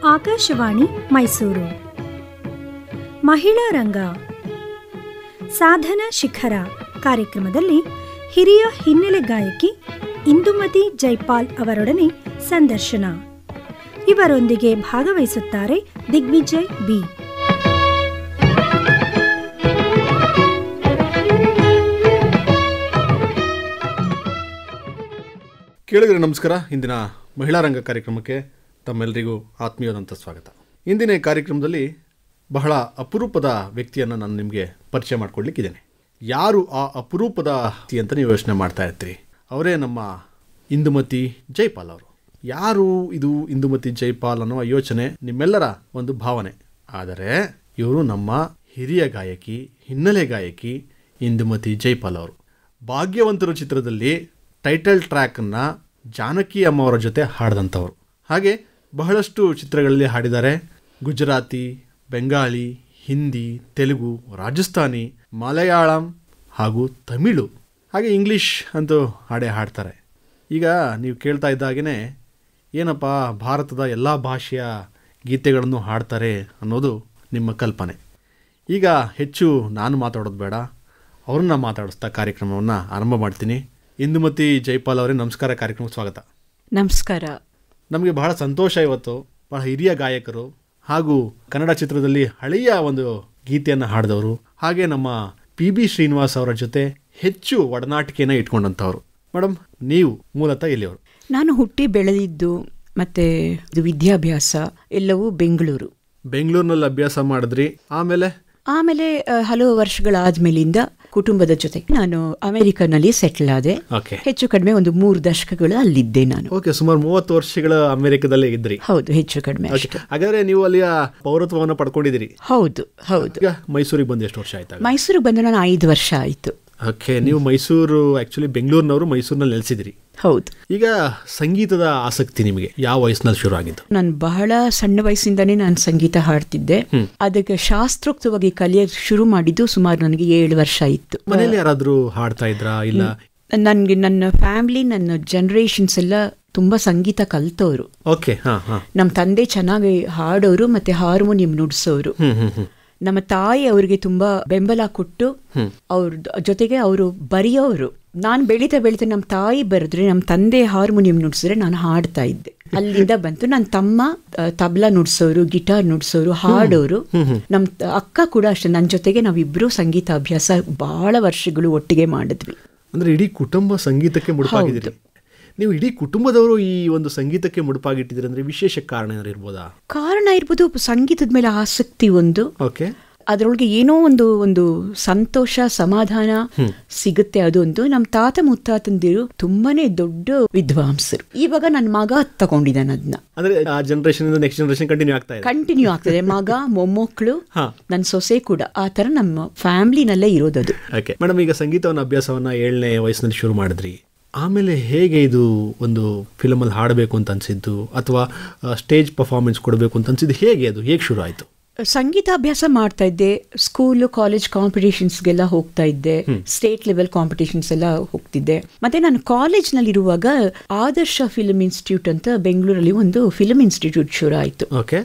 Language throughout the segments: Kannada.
ಆಕಾಶವಾಣಿ ಮೈಸೂರು. ಮಹಿಳಾ ರಂಗ ಸಾಧನಾ ಶಿಖರ ಕಾರ್ಯಕ್ರಮದಲ್ಲಿ ಹಿರಿಯ ಹಿನ್ನೆಲೆ ಗಾಯಕಿ ಇಂದುಮತಿ ಜೈಪಾಲ್ ಅವರೊಡನೆ ಸಂದರ್ಶನ. ಇವರೊಂದಿಗೆ ಭಾಗವಹಿಸುತ್ತಾರೆ ದಿಗ್ವಿಜಯ್ ಬಿ. ಕೇಳಿದರೆ ನಮಸ್ಕಾರ. ಇಂದಿನ ಮಹಿಳಾ ರಂಗ ಕಾರ್ಯಕ್ರಮಕ್ಕೆ ತಮ್ಮೆಲ್ಲರಿಗೂ ಆತ್ಮೀಯವಾದಂಥ ಸ್ವಾಗತ. ಇಂದಿನ ಕಾರ್ಯಕ್ರಮದಲ್ಲಿ ಬಹಳ ಅಪರೂಪದ ವ್ಯಕ್ತಿಯನ್ನು ನಾನು ನಿಮಗೆ ಪರಿಚಯ ಮಾಡಿಕೊಡ್ಲಿಕ್ಕಿದ್ದೇನೆ. ಯಾರು ಆ ಅಪರೂಪದ ವ್ಯಕ್ತಿ ಅಂತ ನೀವು ಯೋಚನೆ ಮಾಡ್ತಾ ಇರ್ತೀರಿ. ಅವರೇ ನಮ್ಮ ಇಂದುಮತಿ ಜೈಪಾಲ್ ಅವರು. ಯಾರು ಇದು ಇಂದುಮತಿ ಜೈಪಾಲ್ ಅನ್ನೋ ಯೋಚನೆ ನಿಮ್ಮೆಲ್ಲರ ಒಂದು ಭಾವನೆ. ಆದರೆ ಇವರು ನಮ್ಮ ಹಿರಿಯ ಗಾಯಕಿ, ಹಿನ್ನೆಲೆ ಗಾಯಕಿ ಇಂದುಮತಿ ಜೈಪಾಲ್ ಅವರು. ಭಾಗ್ಯವಂತರು ಚಿತ್ರದಲ್ಲಿ ಟೈಟಲ್ ಟ್ರ್ಯಾಕನ್ನು ಜಾನಕಿ ಅಮ್ಮ ಅವರ ಜೊತೆ ಹಾಡಿದಂಥವ್ರು. ಹಾಗೆ ಬಹಳಷ್ಟು ಚಿತ್ರಗಳಲ್ಲಿ ಹಾಡಿದ್ದಾರೆ. ಗುಜರಾತಿ, ಬೆಂಗಾಳಿ, ಹಿಂದಿ, ತೆಲುಗು, ರಾಜಸ್ಥಾನಿ, ಮಲಯಾಳಂ ಹಾಗೂ ತಮಿಳು, ಹಾಗೆ ಇಂಗ್ಲೀಷ್ ಅಂತೂ ಹಾಡೇ ಹಾಡ್ತಾರೆ. ಈಗ ನೀವು ಕೇಳ್ತಾ ಇದ್ದಾಗೇ ಏನಪ್ಪ ಭಾರತದ ಎಲ್ಲ ಭಾಷೆಯ ಗೀತೆಗಳನ್ನು ಹಾಡ್ತಾರೆ ಅನ್ನೋದು ನಿಮ್ಮ ಕಲ್ಪನೆ. ಈಗ ಹೆಚ್ಚು ನಾನು ಮಾತಾಡೋದು ಬೇಡ, ಅವ್ರನ್ನ ಮಾತಾಡಿಸ್ತಾ ಕಾರ್ಯಕ್ರಮವನ್ನು ಆರಂಭ ಮಾಡ್ತೀನಿ. ಇಂದುಮತಿ ಜೈಪಾಲ್ ಅವರೇ, ನಮಸ್ಕಾರ. ಕಾರ್ಯಕ್ರಮಕ್ಕೆ ಸ್ವಾಗತ. ನಮಸ್ಕಾರ. ನಮಗೆ ಬಹಳ ಸಂತೋಷ. ಇವತ್ತು ಬಹಳ ಹಿರಿಯ ಗಾಯಕರು ಹಾಗೂ ಕನ್ನಡ ಚಿತ್ರದಲ್ಲಿ ಹಳೆಯ ಒಂದು ಗೀತೆಯನ್ನು ಹಾಡಿದವರು, ಹಾಗೆ ನಮ್ಮ PB ಶ್ರೀನಿವಾಸ್ ಅವರ ಜೊತೆ ಹೆಚ್ಚು ಒಡನಾಟಿಕೆಯನ್ನು ಇಟ್ಕೊಂಡಂಥವ್ರು. ಮೇಡಮ್, ನೀವು ಮೂಲತಃ ಎಲ್ಲಿಯವರು? ನಾನು ಹುಟ್ಟಿ ಬೆಳೆದಿದ್ದು ಮತ್ತು ವಿದ್ಯಾಭ್ಯಾಸ ಎಲ್ಲವೂ ಬೆಂಗಳೂರಿನಲ್ಲಿ ಅಭ್ಯಾಸ ಮಾಡಿದ್ರಿ. ಆಮೇಲೆ ಹಲವು ವರ್ಷಗಳಾದ್ಮೇಲಿಂದ ಕುಟುಂಬದ ಜೊತೆ ನಾನು ಅಮೆರಿಕನಲ್ಲಿ ಸೆಟ್ಲ್ ಆದೆ. ಹೆಚ್ಚು ಕಡಿಮೆ ಒಂದು 3 ದಶಕಗಳು ಅಲ್ಲಿದ್ದೆ ನಾನು. ಸುಮಾರು 30 ವರ್ಷಗಳ ಅಮೆರಿಕದಲ್ಲೇ ಇದ್ರಿ? ಹೌದು, ಹೆಚ್ಚು ಕಡಿಮೆ. ಹಾಗಾದ್ರೆ ನೀವು ಅಲ್ಲಿಯ ಪೌರತ್ವವನ್ನು ಪಡ್ಕೊಂಡಿದ್ದೀರಿ? ಹೌದು. ಈಗ ಮೈಸೂರಿಗೆ ಬಂದು ಎಷ್ಟು ವರ್ಷ ಆಯ್ತು? ಮೈಸೂರಿಗೆ ಬಂದು ನಾನು 5 ವರ್ಷ ಆಯಿತು. ನೀವು ಮೈಸೂರು ಆಕ್ಚುಲಿ ಬೆಂಗಳೂರಿನವರು ಮೈಸೂರಿನಲ್ಲಿ ನೆಲೆಸಿದ್ರಿ? ಹೌದು. ಈಗ ಸಂಗೀತದ ಆಸಕ್ತಿ ನಿಮಗೆ ಯಾವ ವಯಸ್ಸಿನಲ್ಲಿ ಶುರು ಆಗಿದ್ದು? ನಾನು ಬಹಳ ಸಣ್ಣ ವಯಸ್ಸಿಂದಾನೇ ನಾನು ಸಂಗೀತ ಹಾಡ್ತಿದ್ದೆ. ಅದಕ್ಕೆ ಶಾಸ್ತ್ರೋಕ್ತವಾಗಿ ಕಲಿಯೋದು ಶುರು ಮಾಡಿದ್ದು ಸುಮಾರು ನನಗೆ 7 ವರ್ಷ ಇತ್ತು. ಮನೇಲಿ ಯಾರಾದ್ರೂ ಹಾಡ್ತಾ ಇದ್ರಾ? ಇಲ್ಲ, ನನಗೆ ನನ್ನ ಫ್ಯಾಮಿಲಿ, ನನ್ನ ಜನರೇಷನ್ಸ್ ಎಲ್ಲ ತುಂಬಾ ಸಂಗೀತ ಕಲ್ತವ್ರು. ನಮ್ಮ ತಂದೆ ಚೆನ್ನಾಗಿ ಹಾಡೋರು ಮತ್ತೆ ಹಾರ್ಮೋನಿಯಂ ನುಡ್ಸೋರು. ನಮ್ಮ ತಾಯಿ ಅವರಿಗೆ ತುಂಬಾ ಬೆಂಬಲ ಕೊಟ್ಟು ಅವ್ರ ಜೊತೆಗೆ ಅವರು ಬರೆಯೋರು. ನಾನು ಬೆಳೀತಾ ನಮ್ಮ ತಾಯಿ ಬರೆದ್ರೆ, ನಮ್ಮ ತಂದೆ ಹಾರ್ಮೋನಿಯಂ ನುಡ್ಸಿದ್ರೆ ನಾನು ಹಾಡ್ತಾ ಇದ್ದೆ. ಅಲ್ಲಿಂದ ಬಂತು. ನನ್ನ ತಮ್ಮ ತಬಲಾ ನುಡ್ಸೋರು, ಗಿಟಾರ್ ನುಡ್ಸೋರು, ಹಾಡೋರು. ನಮ್ಮ ಅಕ್ಕ ಕೂಡ ಅಷ್ಟೇ. ನನ್ನ ಜೊತೆಗೆ ನಾವಿಬ್ರು ಸಂಗೀತ ಅಭ್ಯಾಸ ಬಹಳ ವರ್ಷಗಳು ಒಟ್ಟಿಗೆ ಮಾಡಿದ್ವಿ. ಅಂದ್ರೆ ಇಡೀ ಕುಟುಂಬ ಸಂಗೀತಕ್ಕೆ ಮುಡುಪಾಗಿದ್ದೀರಿ. ನೀವು ಇಡೀ ಕುಟುಂಬದವರು ಈ ಒಂದು ಸಂಗೀತಕ್ಕೆ ಮುಡುಪಾಗಿಟ್ಟಿದ್ದೀರಿ ಅಂದ್ರೆ ವಿಶೇಷ ಕಾರಣ ಏನಾದ್ರು ಇರ್ಬೋದಾ? ಕಾರಣ ಇರ್ಬೋದು. ಸಂಗೀತದ ಮೇಲೆ ಆಸಕ್ತಿ ಒಂದು. ಅದರೊಳಗೆ ಏನೋ ಒಂದು ಸಂತೋಷ, ಸಮಾಧಾನ ಸಿಗುತ್ತೆ. ಅದೊಂದು. ನಮ್ಮ ತಾತ ಮುತ್ತಾತಂದಿರು ತುಂಬಾನೇ ದೊಡ್ಡ ವಿದ್ವಾಂಸರು. ಇವಾಗ ನನ್ನ ಮಗ ತಗೊಂಡಿದ್ದಾನೆ ಅದನ್ನ. ಅಂದ್ರೆ ಆ ಜನರೇಷನ್ ಇಂದ ನೆಕ್ಸ್ಟ್ ಜನರೇಷನ್ ಕಂಟಿನ್ಯೂ ಆಗ್ತದೆ. ಮಗ, ಮೊಮ್ಮಕ್ಕಳು, ನನ್ನ ಸೊಸೆ ಕೂಡ ಆ ತರ ನಮ್ಮ ಫ್ಯಾಮಿಲಿನಲ್ಲೇ ಇರೋದದು. ಮೇಡಮ್, ಈಗ ಸಂಗೀತವನ್ನ ಅಭ್ಯಾಸವನ್ನ 7ನೇ ವಯಸ್ಸಿನಲ್ಲಿ ಶುರು ಮಾಡಿದ್ರಿ. ಆಮೇಲೆ ಹೇಗೆ ಇದು ಒಂದು ಫಿಲಮಲ್ಲಿ ಹಾಡಬೇಕು ಅಂತ ಅನ್ಸಿದ್ದು ಅಥವಾ ಸ್ಟೇಜ್ ಪರ್ಫಾರ್ಮೆನ್ಸ್ ಕೊಡಬೇಕು ಅಂತ ಅನ್ಸಿದ್ದು? ಹೇಗೆ ಶುರು ಆಯಿತು? ಸಂಗೀತಾಭ್ಯಾಸ ಮಾಡ್ತಾ ಇದ್ದೆ. ಸ್ಕೂಲು, ಕಾಲೇಜ್ ಕಾಂಪಿಟೇಷನ್ಸ್ಗೆಲ್ಲ ಹೋಗ್ತಾ ಇದ್ದೆ. ಸ್ಟೇಟ್ ಲೆವೆಲ್ ಕಾಂಪಿಟೇಷನ್ಸ್ ಎಲ್ಲ ಹೋಗ್ತಿದ್ದೆ. ಮತ್ತೆ ನಾನು ಕಾಲೇಜ್ನಲ್ಲಿರುವಾಗ ಆದರ್ಶ ಫಿಲ್ಮ್ ಇನ್ಸ್ಟಿಟ್ಯೂಟ್ ಅಂತ ಬೆಂಗಳೂರಲ್ಲಿ ಒಂದು ಫಿಲ್ಮ್ ಇನ್ಸ್ಟಿಟ್ಯೂಟ್ ಶುರು ಆಯಿತು.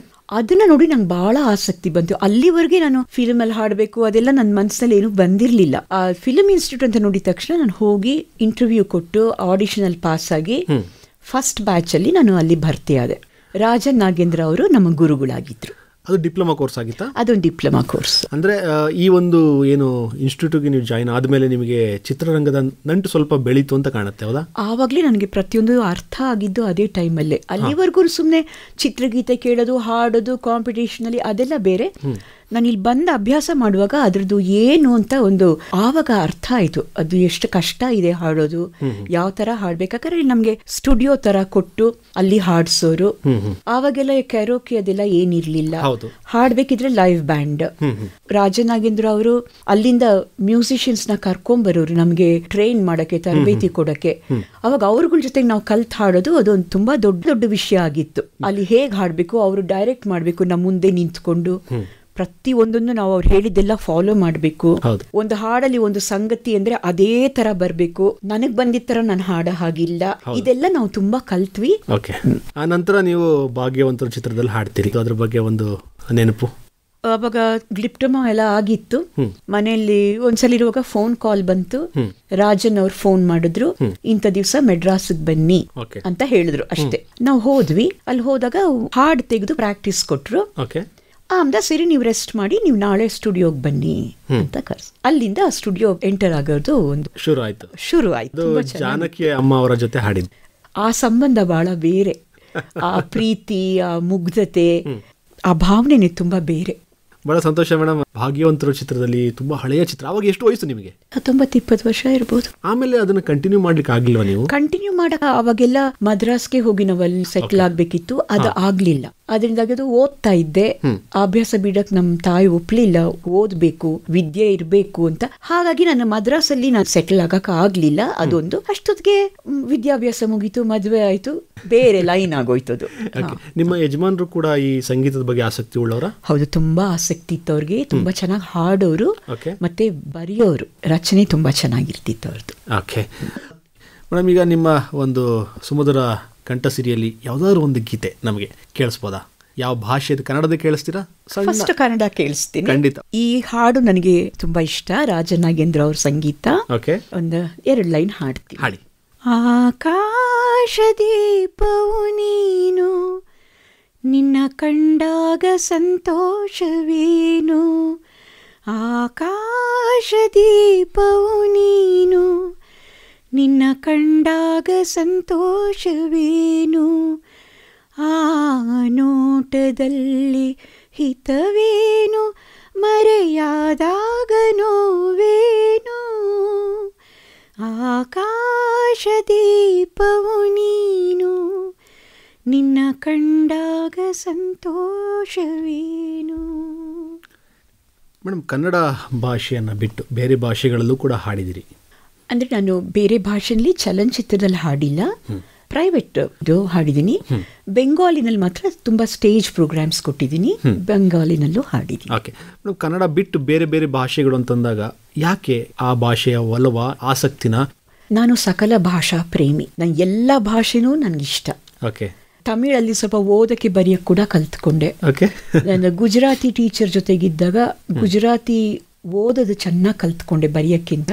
ಅದನ್ನ ನೋಡಿ ನಂಗೆ ಬಹಳ ಆಸಕ್ತಿ ಬಂತು. ಅಲ್ಲಿವರೆಗೆ ನಾನು ಫಿಲ್ಮ್ ಅಲ್ಲಿ ಹಾಡಬೇಕು ಅದೆಲ್ಲ ನನ್ನ ಮನಸ್ಸಲ್ಲಿ ಏನು ಬಂದಿರಲಿಲ್ಲ. ಆ ಫಿಲ್ಮ್ ಇನ್ಸ್ಟಿಟ್ಯೂಟ್ ಅಂತ ನೋಡಿದ ತಕ್ಷಣ ನಾನು ಹೋಗಿ ಇಂಟರ್ವ್ಯೂ ಕೊಟ್ಟು ಆಡಿಷನ್ ಅಲ್ಲಿ ಪಾಸ್ ಆಗಿ ಫಸ್ಟ್ ಬ್ಯಾಚ್ ಅಲ್ಲಿ ನಾನು ಅಲ್ಲಿ ಭರ್ತಿ ಆದೆ. ರಾಜನ್ ನಾಗೇಂದ್ರ ಅವರು ನಮ್ಮ ಗುರುಗಳಾಗಿದ್ರು. ಅದು ಡಿಪ್ಲೊಮಾ ಕೋರ್ಸ್ ಆಗಿತ್ತಾ? ಅದೊಂದು ಡಿಪ್ಲೊಮಾ ಕೋರ್ಸ್. ಅಂದ್ರೆ ಈ ಒಂದು ಏನು ಇನ್ಸ್ಟಿಟ್ಯೂಟ್ಗೆ ನೀವು ಜಾಯಿನ್ ಆದ್ಮೇಲೆ ನಿಮಗೆ ಚಿತ್ರರಂಗದ ನಂಟು ಸ್ವಲ್ಪ ಬೆಳೀತು ಅಂತ ಕಾಣುತ್ತೆ, ಹೌದಾ? ಆವಾಗಲೇ ನನಗೆ ಪ್ರತಿಯೊಂದು ಅರ್ಥ ಆಗಿದ್ದು ಅದೇ ಟೈಮಲ್ಲೇ. ಅಲ್ಲಿವರೆಗೂ ಸುಮ್ಮನೆ ಚಿತ್ರಗೀತೆ ಕೇಳೋದು, ಹಾಡೋದು, ಕಾಂಪಿಟೇಷನ್ ಅಲ್ಲಿ ಅದೆಲ್ಲ ಬೇರೆ. ನಾನು ಇಲ್ಲಿ ಬಂದು ಅಭ್ಯಾಸ ಮಾಡುವಾಗ ಅದ್ರದ್ದು ಏನು ಅಂತ ಒಂದು ಆವಾಗ ಅರ್ಥ ಆಯ್ತು. ಅದು ಎಷ್ಟು ಕಷ್ಟ ಇದೆ ಹಾಡೋದು, ಯಾವ ತರ ಹಾಡ್ಬೇಕಾದ್ರೆ ನಮ್ಗೆ ಸ್ಟುಡಿಯೋ ತರ ಕೊಟ್ಟು ಅಲ್ಲಿ ಹಾಡ್ಸೋರು. ಆವಾಗೆಲ್ಲ ಕ್ಯಾರೋಕೆ ಅದೆಲ್ಲ ಏನಿರ್ಲಿಲ್ಲ. ಹಾಡ್ಬೇಕಿದ್ರೆ ಲೈವ್ ಬ್ಯಾಂಡ್. ರಾಜನಾಗೇಂದ್ರ ಅವರು ಅಲ್ಲಿಂದ ಮ್ಯೂಸಿಷಿಯನ್ಸ್ ನ ಕರ್ಕೊಂಡ್ಬರೋರು ನಮ್ಗೆ ಟ್ರೈನ್ ಮಾಡಕ್ಕೆ, ತರಬೇತಿ ಕೊಡಕ್ಕೆ. ಅವಾಗ ಅವ್ರಗಳ ಜೊತೆಗೆ ನಾವು ಕಲ್ತ್ ಹಾಡೋದು ಅದೊಂದು ತುಂಬಾ ದೊಡ್ಡ ವಿಷಯ ಆಗಿತ್ತು. ಅಲ್ಲಿ ಹೇಗ್ ಹಾಡ್ಬೇಕು, ಅವರು ಡೈರೆಕ್ಟ್ ಮಾಡ್ಬೇಕು, ನಮ್ಮ ಮುಂದೆ ನಿಂತ್ಕೊಂಡು ಪ್ರತಿಯೊಂದನ್ನು ನಾವು ಅವ್ರು ಹೇಳಿದ್ದೆಲ್ಲ ಫಾಲೋ ಮಾಡಬೇಕು. ಒಂದು ಹಾಡಲ್ಲಿ ಒಂದು ಸಂಗತಿ ಅಂದ್ರೆ ಅದೇ ತರ ಬರ್ಬೇಕು, ನನಗ್ ಬಂದಿದ್ದ ತರ ನಾನು ಹಾಡ ಹಾಗಿಲ್ಲ, ಇದೆಲ್ಲ ನಾವು ತುಂಬಾ ಕಲ್ತ್ವಿ. ಆ ನಂತರ ನೀವು ಭಾಗ್ಯವಂತರ ಚಿತ್ರದಲ್ಲಿ ಹಾಡ್ತೀರಿ, ಅದ್ರ ಬಗ್ಗೆ ಒಂದು ನೆನಪು? ಅವಾಗ ಡಿಪ್ಲೊಮಾ ಎಲ್ಲ ಆಗಿತ್ತು. ಮನೆಯಲ್ಲಿ ಒಂದ್ಸಲ ಇರುವಾಗ ಫೋನ್ ಕಾಲ್ ಬಂತು. ರಾಜನ್ ಅವ್ರು ಫೋನ್ ಮಾಡಿದ್ರು, ಇಂಥ ದಿವ್ಸ ಮೆಡ್ರಾಸ್ಗೆ ಬನ್ನಿ ಅಂತ ಹೇಳಿದ್ರು ಅಷ್ಟೇ. ನಾವು ಹೋದ್ವಿ. ಅಲ್ಲಿ ಹೋದಾಗ ಹಾಡ್ ತೆಗೆದು ಪ್ರಾಕ್ಟೀಸ್ ಕೊಟ್ರು. ಆಮ್ದ ಸರಿ ನೀವು ರೆಸ್ಟ್ ಮಾಡಿ, ನೀವು ನಾಳೆ ಸ್ಟುಡಿಯೋಗೆ ಬನ್ನಿ ಅಂತ ಕರ್ಸ್. ಅಲ್ಲಿಂದ ಆ ಸ್ಟುಡಿಯೋ ಎಂಟರ್ ಆಗೋದು ಒಂದು ಶುರು ಆಯ್ತು. ಜಾನಕಿ ಅಮ್ಮ ಅವರ ಜೊತೆ ಹಾಡಿದ್ದು ಆ ಸಂಬಂಧ ಬಹಳ ಬೇರೆ. ಆ ಪ್ರೀತಿ, ಆ ಮುಗ್ಧತೆ, ಆ ಭಾವನೆ ತುಂಬಾ ಬೇರೆ. ಬಹಳ ಸಂತೋಷ ಮೇಡಮ್. ಭಾಗ್ಯವಂತರು ಚಿತ್ರದಲ್ಲಿ ತುಂಬಾ ಹಳೆಯ ಚಿತ್ರ. ಅವಾಗ ಎಷ್ಟು ವಯಸ್ಸು ನಿಮಗೆ? 19-20 ವರ್ಷ ಇರ್ಬೋದು. ಆಮೇಲೆ ಅದನ್ನ ಕಂಟಿನ್ಯೂ ಮಾಡ್ಲಿಕ್ಕೆ ಆಗ್ಲಿಲ್ವಾ ನೀವು? ಕಂಟಿನ್ಯೂ ಮಾಡಕ ಅವಾಗೆಲ್ಲ ಮದ್ರಾಸ್ಗೆ ಹೋಗಿ ನಾವಲ್ಲಿ ಸೆಟ್ಲ್ ಆಗ್ಬೇಕಿತ್ತು, ಅದು ಆಗ್ಲಿಲ್ಲ. ಅದರಿಂದಾಗಿ ಅದು ಓದ್ತಾ ಇದ್ದೆ. ಅಭ್ಯಾಸ ಬಿಡಕ್ ನಮ್ ತಾಯಿ ಒಪ್ಲಿಲ್ಲ, ಓದ್ಬೇಕು, ವಿದ್ಯೆ ಇರ್ಬೇಕು ಅಂತ. ಹಾಗಾಗಿ ನನ್ನ ಮದ್ರಾಸಲ್ಲಿ ನಾನು ಸೆಟಲ್ ಆಗಕ್ ಆಗ್ಲಿಲ್ಲ. ಅದೊಂದು ಅಷ್ಟೊತ್ತಿಗೆ ವಿದ್ಯಾಭ್ಯಾಸ ಮುಗೀತು, ಮದ್ವೆ ಆಯ್ತು, ಬೇರೆ ಲೈನ್ ಆಗೋಯ್ತದು. ನಿಮ್ಮ ಯಜಮಾನರು ಕೂಡ ಈ ಸಂಗೀತದ ಬಗ್ಗೆ ಆಸಕ್ತಿ ಉಳ್ಳವರ? ಹೌದು, ತುಂಬಾ ಆಸಕ್ತಿ ಇತ್ತು ಅವ್ರಿಗೆ. ತುಂಬಾ ಚೆನ್ನಾಗಿ ಹಾಡೋರು, ಮತ್ತೆ ಬರೆಯೋರು, ರಚನೆ ತುಂಬಾ ಚೆನ್ನಾಗಿರ್ತಿತ್ತು ಅವ್ರದ್ದು. ಮೇಡಮ್, ಈಗ ನಿಮ್ಮ ಒಂದು ಸುಮಧುರ ಕಂಠಸಿರಿಯಲ್ಲಿ ಯಾವ್ದಾದ್ರು ಒಂದು ಗೀತೆ ನಮಗೆ ಕೇಳಿಸ್ಬೋದಾ? ಯಾವ ಭಾಷೆದು? ಕನ್ನಡದ ಕೇಳಿಸ್ತೀರಾ? ಫಸ್ಟ್ ಕನ್ನಡ ಕೇಳಿಸ್ತೀನಿ. ಖಂಡಿತ. ಈ ಹಾಡು ನನಗೆ ತುಂಬಾ ಇಷ್ಟ, ರಾಜನಾಗೇಂದ್ರ ಅವ್ರ ಸಂಗೀತ. ಒಂದು 2 ಲೈನ್ ಹಾಡ್ತೀನಿ. ಹಾಡಿ. ಆಕಾಶ ದೀಪವು ನೀನು, ನಿನ್ನ ಕಂಡಾಗ ಸಂತೋಷವೇನು. ಆಕಾಶ ದೀಪವು ನೀನು, ನಿನ್ನ ಕಂಡಾಗ ಸಂತೋಷವೇನು. ಆ ನೋಟದಲ್ಲಿ ಹಿತವೇನು, ಮರೆಯಾದಾಗ ನೋವೇನು. ಆಕಾಶ ದೀಪವು ನೀನು, ನಿನ್ನ ಕಂಡಾಗ ಸಂತೋಷವೇನು. ಮೇಡಮ್, ಕನ್ನಡ ಭಾಷೆಯನ್ನು ಬಿಟ್ಟು ಬೇರೆ ಭಾಷೆಗಳಲ್ಲೂ ಕೂಡ ಹಾಡಿದಿರಿ? ಅಂದರೆ ನಾನು ಬೇರೆ ಭಾಷೆಯಲ್ಲಿ ಚಲನಚಿತ್ರದಲ್ಲಿ ಹಾಡಿಲ್ಲ, ಪ್ರೈವೇಟ್ ಹಾಡಿದ್ದೀನಿ. ಬೆಂಗಾಲಿನಲ್ಲಿ ಮಾತ್ರ ತುಂಬಾ ಸ್ಟೇಜ್ ಪ್ರೋಗ್ರಾಮ್ಸ್ ಕೊಟ್ಟಿದ್ದೀನಿ, ಬೆಂಗಾಲಿನಲ್ಲೂ ಹಾಡಿದ್ದೀನಿ. ಮೇಡಮ್, ಕನ್ನಡ ಬಿಟ್ಟು ಬೇರೆ ಬೇರೆ ಭಾಷೆಗಳು ಅಂತಂದಾಗ ಯಾಕೆ ಆ ಭಾಷೆಯ ಒಲವ, ಆಸಕ್ತಿನ? ನಾನು ಸಕಲ ಭಾಷಾ ಪ್ರೇಮಿ. ನಾನು ಎಲ್ಲ ಭಾಷೆನೂ ನನಗಿಷ್ಟ. ತಮಿಳಲ್ಲಿ ಸ್ವಲ್ಪ ಓದಕ್ಕೆ ಬರೆಯಕ್ಕೆ ಕೂಡ ಕಲ್ತ್ಕೊಂಡೆ. ನಾನು ಗುಜರಾತಿ ಟೀಚರ್ ಜೊತೆಗಿದ್ದಾಗ ಗುಜರಾತಿ ಓದೋದು ಚೆನ್ನಾಗಿ ಕಲ್ತ್ಕೊಂಡೆ ಬರೆಯಕ್ಕಿಂತ.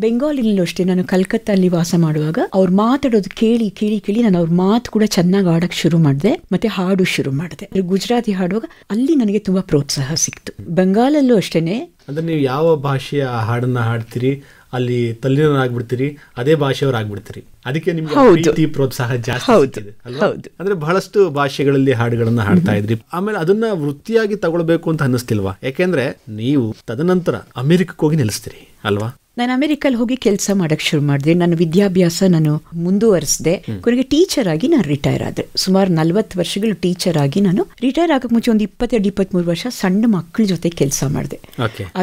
ಬೆಂಗಾಲಿನಲ್ಲೂ ಅಷ್ಟೇ, ನಾನು ಕಲ್ಕತ್ತಲ್ಲಿ ವಾಸ ಮಾಡುವಾಗ ಅವ್ರು ಮಾತಾಡೋದು ಕೇಳಿ ಕೇಳಿ ಕೇಳಿ ನಾನು ಅವ್ರ ಮಾತು ಕೂಡ ಚೆನ್ನಾಗಿ ಆಡಕ್ ಶುರು ಮಾಡಿದೆ, ಮತ್ತೆ ಹಾಡು ಶುರು ಮಾಡಿದೆ. ಗುಜರಾತಿ ಹಾಡುವಾಗ ಅಲ್ಲಿ ನನಗೆ ತುಂಬಾ ಪ್ರೋತ್ಸಾಹ ಸಿಕ್ತು. ಬೆಂಗಾಲಲ್ಲೂ ಅಷ್ಟೇನೆ. ಅಂದ್ರೆ ನೀವು ಯಾವ ಭಾಷೆಯ ಹಾಡನ್ನ ಹಾಡ್ತೀರಿ ಅಲ್ಲಿ ತಲ್ಲೀನರಾಗ್ಬಿಡ್ತೀರಿ, ಅದೇ ಭಾಷೆಯವ್ರು ಆಗ್ಬಿಡ್ತೀರಿ. ಅದಕ್ಕೆ ನಿಮ್ಗೆ ಪ್ರೀತಿ, ಪ್ರೋತ್ಸಾಹ ಜಾಸ್ತಿ ಸಿಗ್ತಿದೆ ಅಲ್ವಾ? ಅಂದ್ರೆ ಬಹಳಷ್ಟು ಭಾಷೆಗಳಲ್ಲಿ ಹಾಡುಗಳನ್ನ ಹಾಡ್ತಾ ಇದ್ರಿ. ಆಮೇಲೆ ಅದನ್ನ ವೃತ್ತಿಯಾಗಿ ತಗೊಳ್ಬೇಕು ಅಂತ ಅನ್ನಿಸ್ತಿಲ್ವಾ? ಯಾಕೆಂದ್ರೆ ನೀವು ತದನಂತರ ಅಮೆರಿಕಕ್ಕೆ ಹೋಗಿ ನೆಲೆಸ್ತೀರಿ ಅಲ್ವಾ? ನಾನು ಅಮೆರಿಕಲ್ಲಿ ಹೋಗಿ ಕೆಲಸ ಮಾಡಕ್ ಶುರು ಮಾಡಿದೆ. ನನ್ನ ವಿದ್ಯಾಭ್ಯಾಸ ನಾನು ಮುಂದುವರಿಸಿದೆ. ಕೊನೆಗೆ ಟೀಚರ್ ಆಗಿ ನಾನು ರಿಟೈರ್ ಆದೆ. ಸುಮಾರು 40 ವರ್ಷಗಳು ಟೀಚರ್ ಆಗಿ ನಾನು ರಿಟೈರ್ ಆಗಕ್ಕೆ ಮುಂಚೆ ಒಂದು 22-23 ವರ್ಷ ಸಣ್ಣ ಮಕ್ಕಳ ಜೊತೆ ಕೆಲಸ ಮಾಡಿದೆ.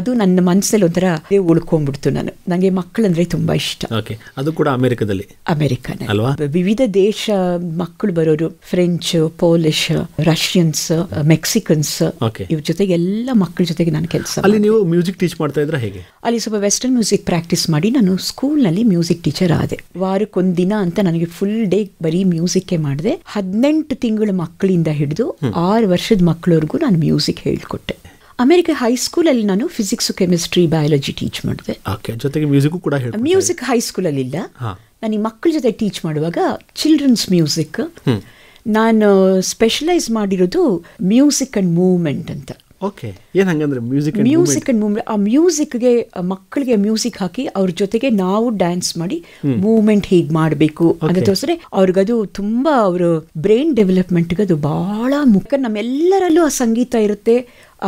ಅದು ನನ್ನ ಮನಸ್ಸಲ್ಲಿ ಒಂಥರ ಉಳ್ಕೊಂಡ್ಬಿಡ್ತು. ನನಗೆ ಮಕ್ಕಳಂದ್ರೆ ತುಂಬಾ ಇಷ್ಟ. ಅದು ಕೂಡ ಅಮೆರಿಕದಲ್ಲಿ? ಅಮೆರಿಕನೇ ಅಲ್ವಾ? ವಿವಿಧ ದೇಶ ಮಕ್ಕಳು ಬರೋರು, ಫ್ರೆಂಚ್, ಪೋಲಿಷ್, ರಷ್ಯನ್ಸ್, ಮೆಕ್ಸಿಕನ್ಸ್, ಇವ್ರ ಜೊತೆಗೆ ಎಲ್ಲ ಮಕ್ಕಳ ಜೊತೆಗೆ ನಾನು ಕೆಲಸ. ಅಲ್ಲಿ ನೀವು ಮ್ಯೂಸಿಕ್ ಟೀಚ್ ಮಾಡ್ತಾ ಇದ್ರ ಹೇಗೆ? ಅಲ್ಲಿ ಸ್ವಲ್ಪ ವೆಸ್ಟರ್ನ್ ಮ್ಯೂಸಿಕ್ ಪ್ರಾಕ್ಟೀಸ್ ಮಾಡಿ ನಾನು ಸ್ಕೂಲ್ನಲ್ಲಿ ಮ್ಯೂಸಿಕ್ ಟೀಚರ್ ಆದೆ. ವಾರಕ್ಕೊಂದು ದಿನ ಅಂತ ನನಗೆ ಫುಲ್ ಡೇ ಬರೀ ಮ್ಯೂಸಿಕ್ ಮಾಡಿದೆ. 18 ತಿಂಗಳ ಮಕ್ಕಳಿಂದ ಹಿಡಿದು 6 ವರ್ಷದ ಮಕ್ಕಳವರೆಗೂ ನಾನು ಮ್ಯೂಸಿಕ್ ಹೇಳ್ಕೊಟ್ಟೆ. ಅಮೆರಿಕ ಹೈಸ್ಕೂಲಲ್ಲಿ ನಾನು ಫಿಸಿಕ್ಸ್, ಕೆಮಿಸ್ಟ್ರಿ, ಬಯಾಲಜಿ ಟೀಚ್ ಮಾಡಿದೆ. ಜೊತೆಗೆ ಮ್ಯೂಸಿಕ್ ಕೂಡ. ಮ್ಯೂಸಿಕ್ ಹೈಸ್ಕೂಲಲ್ಲಿ ಇಲ್ಲ. ನಾನು ಈ ಮಕ್ಕಳ ಜೊತೆ ಟೀಚ್ ಮಾಡುವಾಗ ಚಿಲ್ಡ್ರನ್ಸ್ ಮ್ಯೂಸಿಕ್. ನಾನು ಸ್ಪೆಷಲೈಸ್ ಮಾಡಿರೋದು ಮ್ಯೂಸಿಕ್ ಅಂಡ್ ಮೂವ್ಮೆಂಟ್ ಅಂತ. Music and movement. ಆ ಮ್ಯೂಸಿಕ್ಗೆ ಮಕ್ಕಳಿಗೆ ಮ್ಯೂಸಿಕ್ ಹಾಕಿ ಅವ್ರ ಜೊತೆಗೆ ನಾವು ಡ್ಯಾನ್ಸ್ ಮಾಡಿ ಮೂವ್ಮೆಂಟ್ ಹೀಗೆ ಮಾಡಬೇಕು ಅಂತ ತೋರಿಸ್ರೆ ಅವ್ರಿಗದು ತುಂಬಾ ಅವ್ರ ಬ್ರೈನ್ ಡೆವಲಪ್ಮೆಂಟ್ಗೆ ಅದು ಬಹಳ ಮುಖ್ಯ. ನಮ್ಮೆಲ್ಲರಲ್ಲೂ ಆ ಸಂಗೀತ ಇರುತ್ತೆ,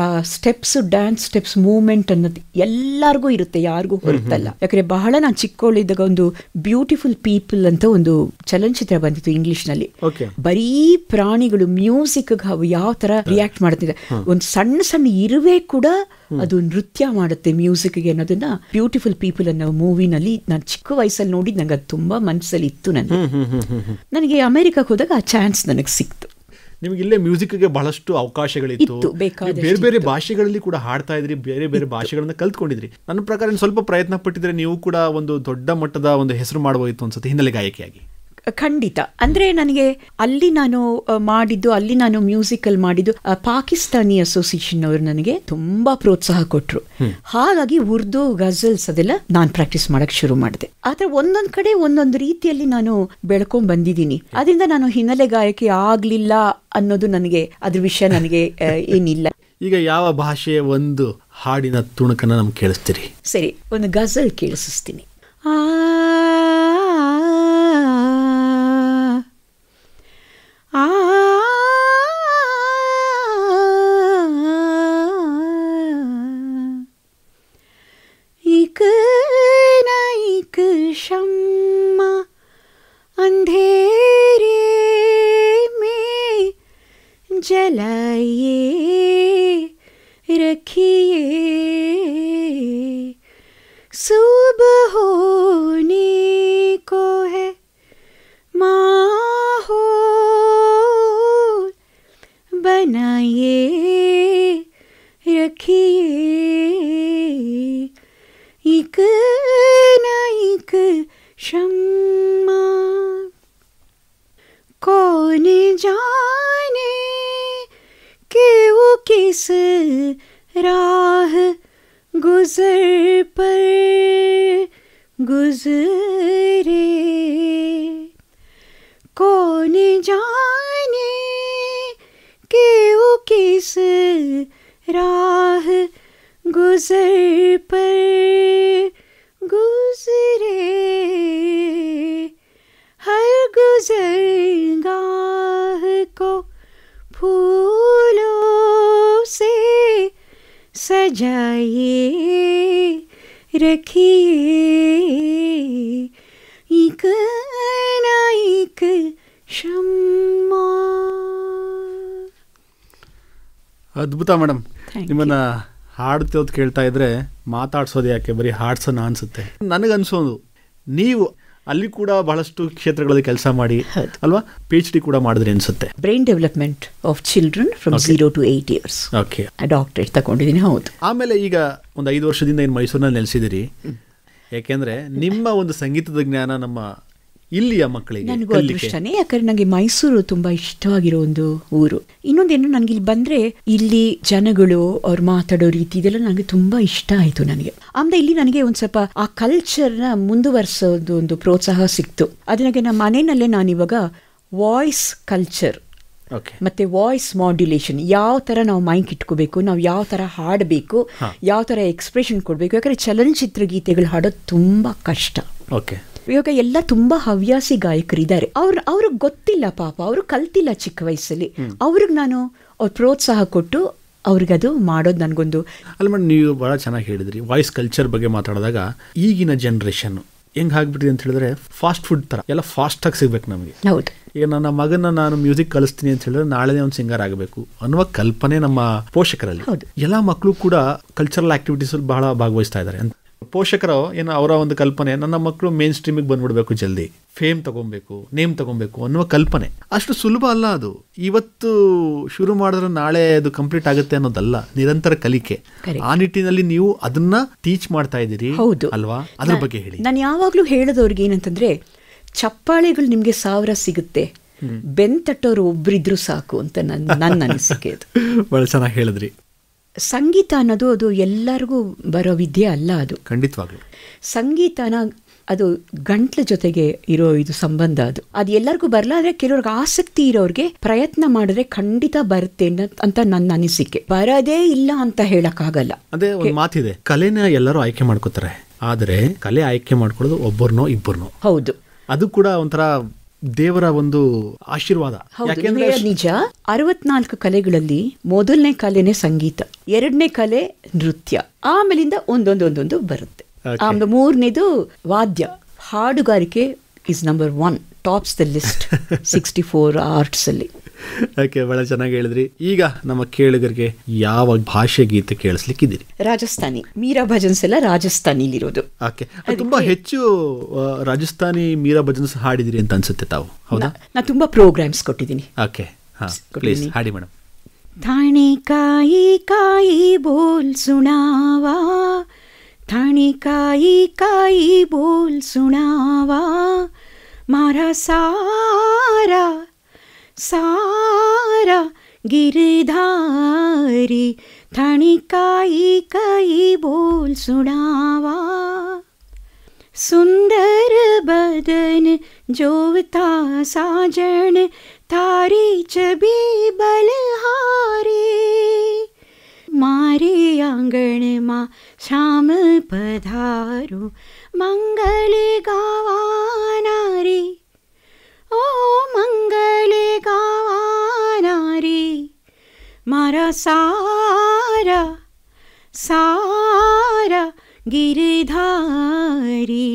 ಆ ಸ್ಟೆಪ್ಸ್, ಡ್ಯಾನ್ಸ್ ಸ್ಟೆಪ್ಸ್, ಮೂವ್ಮೆಂಟ್ ಅನ್ನೋದು ಎಲ್ಲರಿಗೂ ಇರುತ್ತೆ, ಯಾರಿಗೂ ಹೊರತಲ್ಲ. ಯಾಕಂದ್ರೆ ಬಹಳ ನಾನು ಚಿಕ್ಕವಳಿದ್ದಾಗ ಒಂದು ಬ್ಯೂಟಿಫುಲ್ ಪೀಪಲ್ ಅಂತ ಒಂದು ಚಲನಚಿತ್ರ ಬಂದಿತ್ತು ಇಂಗ್ಲಿಷ್ನಲ್ಲಿ. ಬರೀ ಪ್ರಾಣಿಗಳು ಮ್ಯೂಸಿಕ್ ಯಾವ ತರ ರಿಯಾಕ್ಟ್ ಮಾಡ್ತಿದೆ. ಒಂದು ಸಣ್ಣ ಸಣ್ಣ ಇರುವೆ ಕೂಡ ಅದು ನೃತ್ಯ ಮಾಡುತ್ತೆ ಮ್ಯೂಸಿಕ್ಗೆ ಅನ್ನೋದನ್ನ ಬ್ಯೂಟಿಫುಲ್ ಪೀಪಲ್ ಅನ್ನೋ ಮೂವಿನಲ್ಲಿ ನಾನು ಚಿಕ್ಕ ವಯಸ್ಸಲ್ಲಿ ನೋಡಿದ್ ನಂಗೆ ಅದು ತುಂಬಾ ಮನಸ್ಸಲ್ಲಿ ಇತ್ತು. ನನಗೆ ಅಮೆರಿಕಕ್ಕೆ ಹೋದಾಗ ಆ ಚಾನ್ಸ್ ನನಗೆ ಸಿಕ್ತು. ನಿಮ್ಗೆ ಇಲ್ಲೇ ಮ್ಯೂಸಿಕ್ಗೆ ಬಹಳಷ್ಟು ಅವಕಾಶಗಳಿತ್ತು, ಬೇರೆ ಬೇರೆ ಭಾಷೆಗಳಲ್ಲಿ ಕೂಡ ಹಾಡ್ತಾ ಇದ್ರಿ, ಬೇರೆ ಬೇರೆ ಭಾಷೆಗಳನ್ನ ಕಲ್ತ್ಕೊಂಡಿದ್ರಿ. ನನ್ನ ಪ್ರಕಾರ ಸ್ವಲ್ಪ ಪ್ರಯತ್ನ ಪಟ್ಟಿದ್ರೆ ನೀವು ಕೂಡ ಒಂದು ದೊಡ್ಡ ಮಟ್ಟದ ಒಂದು ಹೆಸರು ಮಾಡಬಹುದಿತ್ತು ಅನ್ಸುತ್ತೆ ಹಿನ್ನೆಲೆ ಗಾಯಕಿಯಾಗಿ. ಖಂಡಿತ. ಅಂದರೆ ನನಗೆ ಅಲ್ಲಿ ನಾನು ಮಾಡಿದ್ದು, ಅಲ್ಲಿ ನಾನು ಮ್ಯೂಸಿಕಲ್ ಮಾಡಿದ್ದು, ಪಾಕಿಸ್ತಾನಿ ಅಸೋಸಿಯೇಷನ್ ಅವರು ನನಗೆ ತುಂಬಾ ಪ್ರೋತ್ಸಾಹ ಕೊಟ್ಟರು. ಹಾಗಾಗಿ ಉರ್ದು ಗಜಲ್ಸ್ ಅದೆಲ್ಲ ನಾನು ಪ್ರಾಕ್ಟೀಸ್ ಮಾಡಕ್ ಶುರು ಮಾಡಿದೆ. ಆದ್ರೆ ಒಂದೊಂದ್ ಕಡೆ ಒಂದೊಂದು ರೀತಿಯಲ್ಲಿ ನಾನು ಬೆಳ್ಕೊಂಡ್ ಬಂದಿದ್ದೀನಿ. ಅದರಿಂದ ನಾನು ಹಿನ್ನೆಲೆ ಗಾಯಕಿ ಆಗ್ಲಿಲ್ಲ ಅನ್ನೋದು ನನಗೆ ಅದ್ರ ವಿಷಯ ನನಗೆ ಏನಿಲ್ಲ. ಈಗ ಯಾವ ಭಾಷೆಯ ಒಂದು ಹಾಡಿನ ತುಣುಕನ್ನ ನಮ್ಗೆ ಕೇಳಿಸ್ತೀರಿ? ಸರಿ, ಒಂದು ಗಜಲ್ ಕೇಳಿಸ್ತೀನಿ. एक न एक शम्मा अंधेरे में जलाइए रखिए, सुबह होने को है माहौल बनाइए रखिए, एक न एक शम्मा. कौन जाने कि वो किस राह गुजर पर गुजरे, कौन जाने कि वो किस राह गुजर पर गुजरे, हर गुजरगाह को फूलों से सजाइए रखिए, एक न एक शम्मा. ಅದ್ಭುತ ಮೇಡಮ್. ನಿಮ್ಮನ್ನ ಹಾಡ್ತಿರೋದು ಕೇಳ್ತಾ ಇದ್ರೆ ಮಾತಾಡ್ಸೋದು ಯಾಕೆ, ಬರೀ ಹಾಡ್ಸೋಣ ಅನ್ಸುತ್ತೆ. ನನಗನ್ಸೋದು ನೀವು ಅಲ್ಲಿ ಕೂಡ ಬಹಳಷ್ಟು ಕ್ಷೇತ್ರಗಳಲ್ಲಿ ಕೆಲಸ ಮಾಡಿ ಅಲ್ವಾ, PhD ಕೂಡ ಮಾಡಿದ್ರಿ ಅನ್ಸುತ್ತೆ. Brain development of children from 0 to 8 years. Okay, doctorate ತಗೊಂಡಿದ್ದೀನಿ. ಹೌದು. ಆಮೇಲೆ ಈಗ ಒಂದು 5 ವರ್ಷದಿಂದ ಏನು ಮೈಸೂರಿನಲ್ಲಿ ನೆಲೆಸಿದಿರಿ. ಯಾಕೆಂದ್ರೆ ನಿಮ್ಮ ಒಂದು ಸಂಗೀತದ ಜ್ಞಾನ ನಮ್ಮ ಇಲ್ಲಿಯ ಮಕ್ಕಳಿಗೆ ನನಗೂ ಅದೃಷ್ಟನೇ. ಯಾಕಂದ್ರೆ ನನಗೆ ಮೈಸೂರು ತುಂಬಾ ಇಷ್ಟವಾಗಿರೋ ಒಂದು ಊರು. ಇನ್ನೊಂದೇನು, ನನಗೆ ಇಲ್ಲಿ ಬಂದ್ರೆ ಇಲ್ಲಿ ಜನಗಳು ಅವ್ರು ಮಾತಾಡೋ ರೀತಿ ಇದೆಲ್ಲ ನನಗೆ ತುಂಬಾ ಇಷ್ಟ ಆಯ್ತು ನನಗೆ. ಆಮೇಲೆ ಇಲ್ಲಿ ನನಗೆ ಒಂದ್ ಸ್ವಲ್ಪ ಆ ಕಲ್ಚರ್ನ ಮುಂದುವರಿಸೋದು ಒಂದು ಪ್ರೋತ್ಸಾಹ ಸಿಕ್ತು. ಅದಕ್ಕೆ ನಮ್ಮ ಮನೆಯಲ್ಲೇ ನಾನಿವಾಗ ವಾಯ್ಸ್ ಕಲ್ಚರ್ ಮತ್ತೆ ವಾಯ್ಸ್ ಮಾಡ್ಯುಲೇಷನ್, ಯಾವ ತರ ನಾವು ಮೈಕ್ ಇಟ್ಕೋಬೇಕು, ನಾವು ಯಾವ ತರ ಹಾಡಬೇಕು, ಯಾವ ತರ ಎಕ್ಸ್ಪ್ರೆಷನ್ ಕೊಡ್ಬೇಕು. ಯಾಕಂದ್ರೆ ಚಲನಚಿತ್ರ ಗೀತೆಗಳು ಹಾಡೋದು ತುಂಬಾ ಕಷ್ಟ. ಇವಾಗ ಎಲ್ಲ ತುಂಬಾ ಹವ್ಯಾಸಿ ಗಾಯಕರಿದ್ದಾರೆ. ಅವ್ರಿಗೆ ಗೊತ್ತಿಲ್ಲ ಪಾಪ, ಅವರು ಕಲ್ತಿಲ್ಲ ಚಿಕ್ಕ ವಯಸ್ಸಲ್ಲಿ. ಅವ್ರಿಗೆ ನಾನು ಅವ್ರ ಪ್ರೋತ್ಸಾಹ ಕೊಟ್ಟು ಅವ್ರಿಗದು ಮಾಡೋದು ನನಗೊಂದು. ಅಲ್ಲ ಮೇಡಮ್, ನೀವು ಬಹಳ ಚೆನ್ನಾಗಿ ಹೇಳಿದ್ರಿ ವಾಯ್ಸ್ ಕಲ್ಚರ್ ಬಗ್ಗೆ ಮಾತಾಡಿದಾಗ. ಈಗಿನ ಜನ್ರೇಷನ್ ಹೆಂಗ್ ಆಗ್ಬಿಟ್ಟಿದೆ ಅಂತ ಹೇಳಿದ್ರೆ, ಫಾಸ್ಟ್ ಫುಡ್ ತರ ಎಲ್ಲ ಫಾಸ್ಟ್ ಆಗಿ ಸಿಗ್ಬೇಕು ನಮಗೆ. ಹೌದು. ಈಗ ನನ್ನ ಮಗನ ನಾನು ಮ್ಯೂಸಿಕ್ ಕಲಿಸ್ತೀನಿ ಅಂತ ಹೇಳಿದ್ರೆ ನಾಳೆನೇ ಒಂದು ಸಿಂಗರ್ ಆಗಬೇಕು ಅನ್ನುವ ಕಲ್ಪನೆ ನಮ್ಮ ಪೋಷಕರಲ್ಲಿ. ಎಲ್ಲ ಮಕ್ಕಳು ಕೂಡ ಕಲ್ಚರಲ್ ಆಕ್ಟಿವಿಟೀಸ್ ಅಲ್ಲಿ ಬಹಳ ಭಾಗವಹಿಸ್ತಾ ಇದ್ದಾರೆ. ಪೋಷಕರು ಏನು ಅವರ ಒಂದು ಕಲ್ಪನೆ, ನನ್ನ ಮಕ್ಕಳು ಮೇನ್ ಸ್ಟ್ರೀಮಿಗೆ ಬಂದ್ಬಿಡ್ಬೇಕು, ಜಲ್ದಿ ಫೇಮ್ ತಗೊಬೇಕು, ನೇಮ್ ತಗೊಬೇಕು ಅನ್ನುವ ಕಲ್ಪನೆ. ಅಷ್ಟು ಸುಲಭ ಅಲ್ಲ ಅದು. ಇವತ್ತು ಶುರು ಮಾಡಿದ್ರೆ ನಾಳೆ ಅದು ಕಂಪ್ಲೀಟ್ ಆಗುತ್ತೆ ಅನ್ನೋದಲ್ಲ, ನಿರಂತರ ಕಲಿಕೆ. ಆ ನಿಟ್ಟಿನಲ್ಲಿ ನೀವು ಅದನ್ನ ಟೀಚ್ ಮಾಡ್ತಾ ಇದ್ದೀರಿ ಅಲ್ವಾ? ಅದ್ರ ಬಗ್ಗೆ ಹೇಳಿ. ನಾನು ಯಾವಾಗ್ಲೂ ಹೇಳೋದವ್ರಿಗೆ ಏನಂತಂದ್ರೆ, ಚಪ್ಪಾಳೆಗಳು ನಿಮ್ಗೆ 1000 ಸಿಗುತ್ತೆ, ಬೆಂತಟ್ಟೋರು ಒಬ್ರಿದ್ರು ಸಾಕು ಅಂತ ನನ್ನ ಅನಿಸಿಕೆ. ಅದು ಬಹಳ ಚೆನ್ನಾಗಿ ಹೇಳಿದ್ರಿ. ಸಂಗೀತ ಅನ್ನೋದು ಅದು ಎಲ್ಲರಿಗೂ ಬರೋ ವಿದ್ಯೆ ಅಲ್ಲ. ಅದು ಖಂಡಿತವಾಗ್ಲು ಸಂಗೀತನ ಅದು ಗಂಟ್ಲ ಜೊತೆಗೆ ಇರೋ ಇದು ಸಂಬಂಧ. ಅದು ಎಲ್ಲರಿಗೂ ಬರಲ್ಲ. ಆದ್ರೆ ಕೆಲವ್ರಿಗೆ ಆಸಕ್ತಿ ಇರೋರಿಗೆ ಪ್ರಯತ್ನ ಮಾಡಿದ್ರೆ ಖಂಡಿತ ಬರುತ್ತೆ ಅಂತ ನನ್ನ ಅನಿಸಿಕೆ. ಬರದೇ ಇಲ್ಲ ಅಂತ ಹೇಳಕ್ಕಾಗಲ್ಲ. ಅದೇ ಒಂದು ಮಾತಿದೆ, ಕಲೆನ ಎಲ್ಲರೂ ಆಯ್ಕೆ ಮಾಡ್ಕೋತಾರೆ, ಆದ್ರೆ ಕಲೆ ಆಯ್ಕೆ ಮಾಡ್ಕೊಳ್ಳೋದು ಒಬ್ಬರನೋ ಇಬ್ಬರನೋ. ಹೌದು, ಅದು ಕೂಡ ಒಂಥರ ದೇವರ ಒಂದು ಆಶೀರ್ವಾದ. ನಿಜ. 64 ಕಲೆಗಳಲ್ಲಿ ಮೊದಲನೇ ಕಲೆನೇ ಸಂಗೀತ, 2ನೇ ಕಲೆ ನೃತ್ಯ, ಆಮೇಲಿಂದ ಒಂದೊಂದೊಂದೊಂದು ಬರುತ್ತೆ. ಆಮೇಲೆ 3ನೇದು ವಾದ್ಯ. ಹಾಡುಗಾರಿಕೆ is number 1, tops the list 64 arts ಅಲ್ಲಿ. ಓಕೆ, ಬಹಳ ಚೆನ್ನಾಗಿ ಹೇಳಿದ್ರಿ. ಈಗ ನಮ್ಮ ಕೇಳುಗರಿಗೆ ಯಾವ ಭಾಷೆ ಗೀತೆ ಕೇಳಿಸ್ಲಿಕ್ಕಿದ್ದೀರಿ? ರಾಜಸ್ಥಾನಿ ಮೀರಾ ಭಜನ್ಸ್ ಎಲ್ಲ ರಾಜಸ್ಥಾನಿಲಿರೋದು. ಓಕೆ, ತುಂಬಾ ಹೆಚ್ಚು ರಾಜಸ್ಥಾನಿ ಮೀರಾ ಭಜನ್ಸ್ ಹಾಡಿದಿರಿ ಅಂತ ಅನ್ಸುತ್ತೆ ತಾವು, ಹೌದಾ? ನಾ ತುಂಬಾ ಪ್ರೋಗ್ರಾಮ್ಸ್ ಕೊಟ್ಟಿದ್ದೀನಿ. ಓಕೆ, ಪ್ಲೀಸ್ ಹಾಡಿ ಮೇಡಮ್. थाने काई बोल सुनावा, थाने काई बोल सुनावा, मारा सारा सारा गिरधारी, थाने काई बोल सुनावा. सुंदर बदन जोवता साजन, थारी छवि बलहारी, मारे आंगण मां शाम पधारो, मंगल गावा नारी, ओ मंगल गावा नारी. मारा सारा सारा गिरधारी,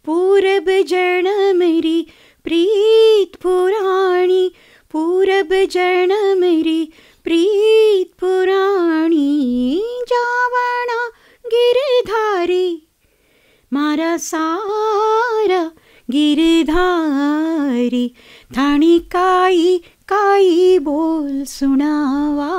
पूरब जन्मरी प्रीत पुराणी, पूरब जन्मरी प्रीत पुराणी, जावना गिरधारी, मारा सारा गिरधारी, थाने काई बोल सुनावा.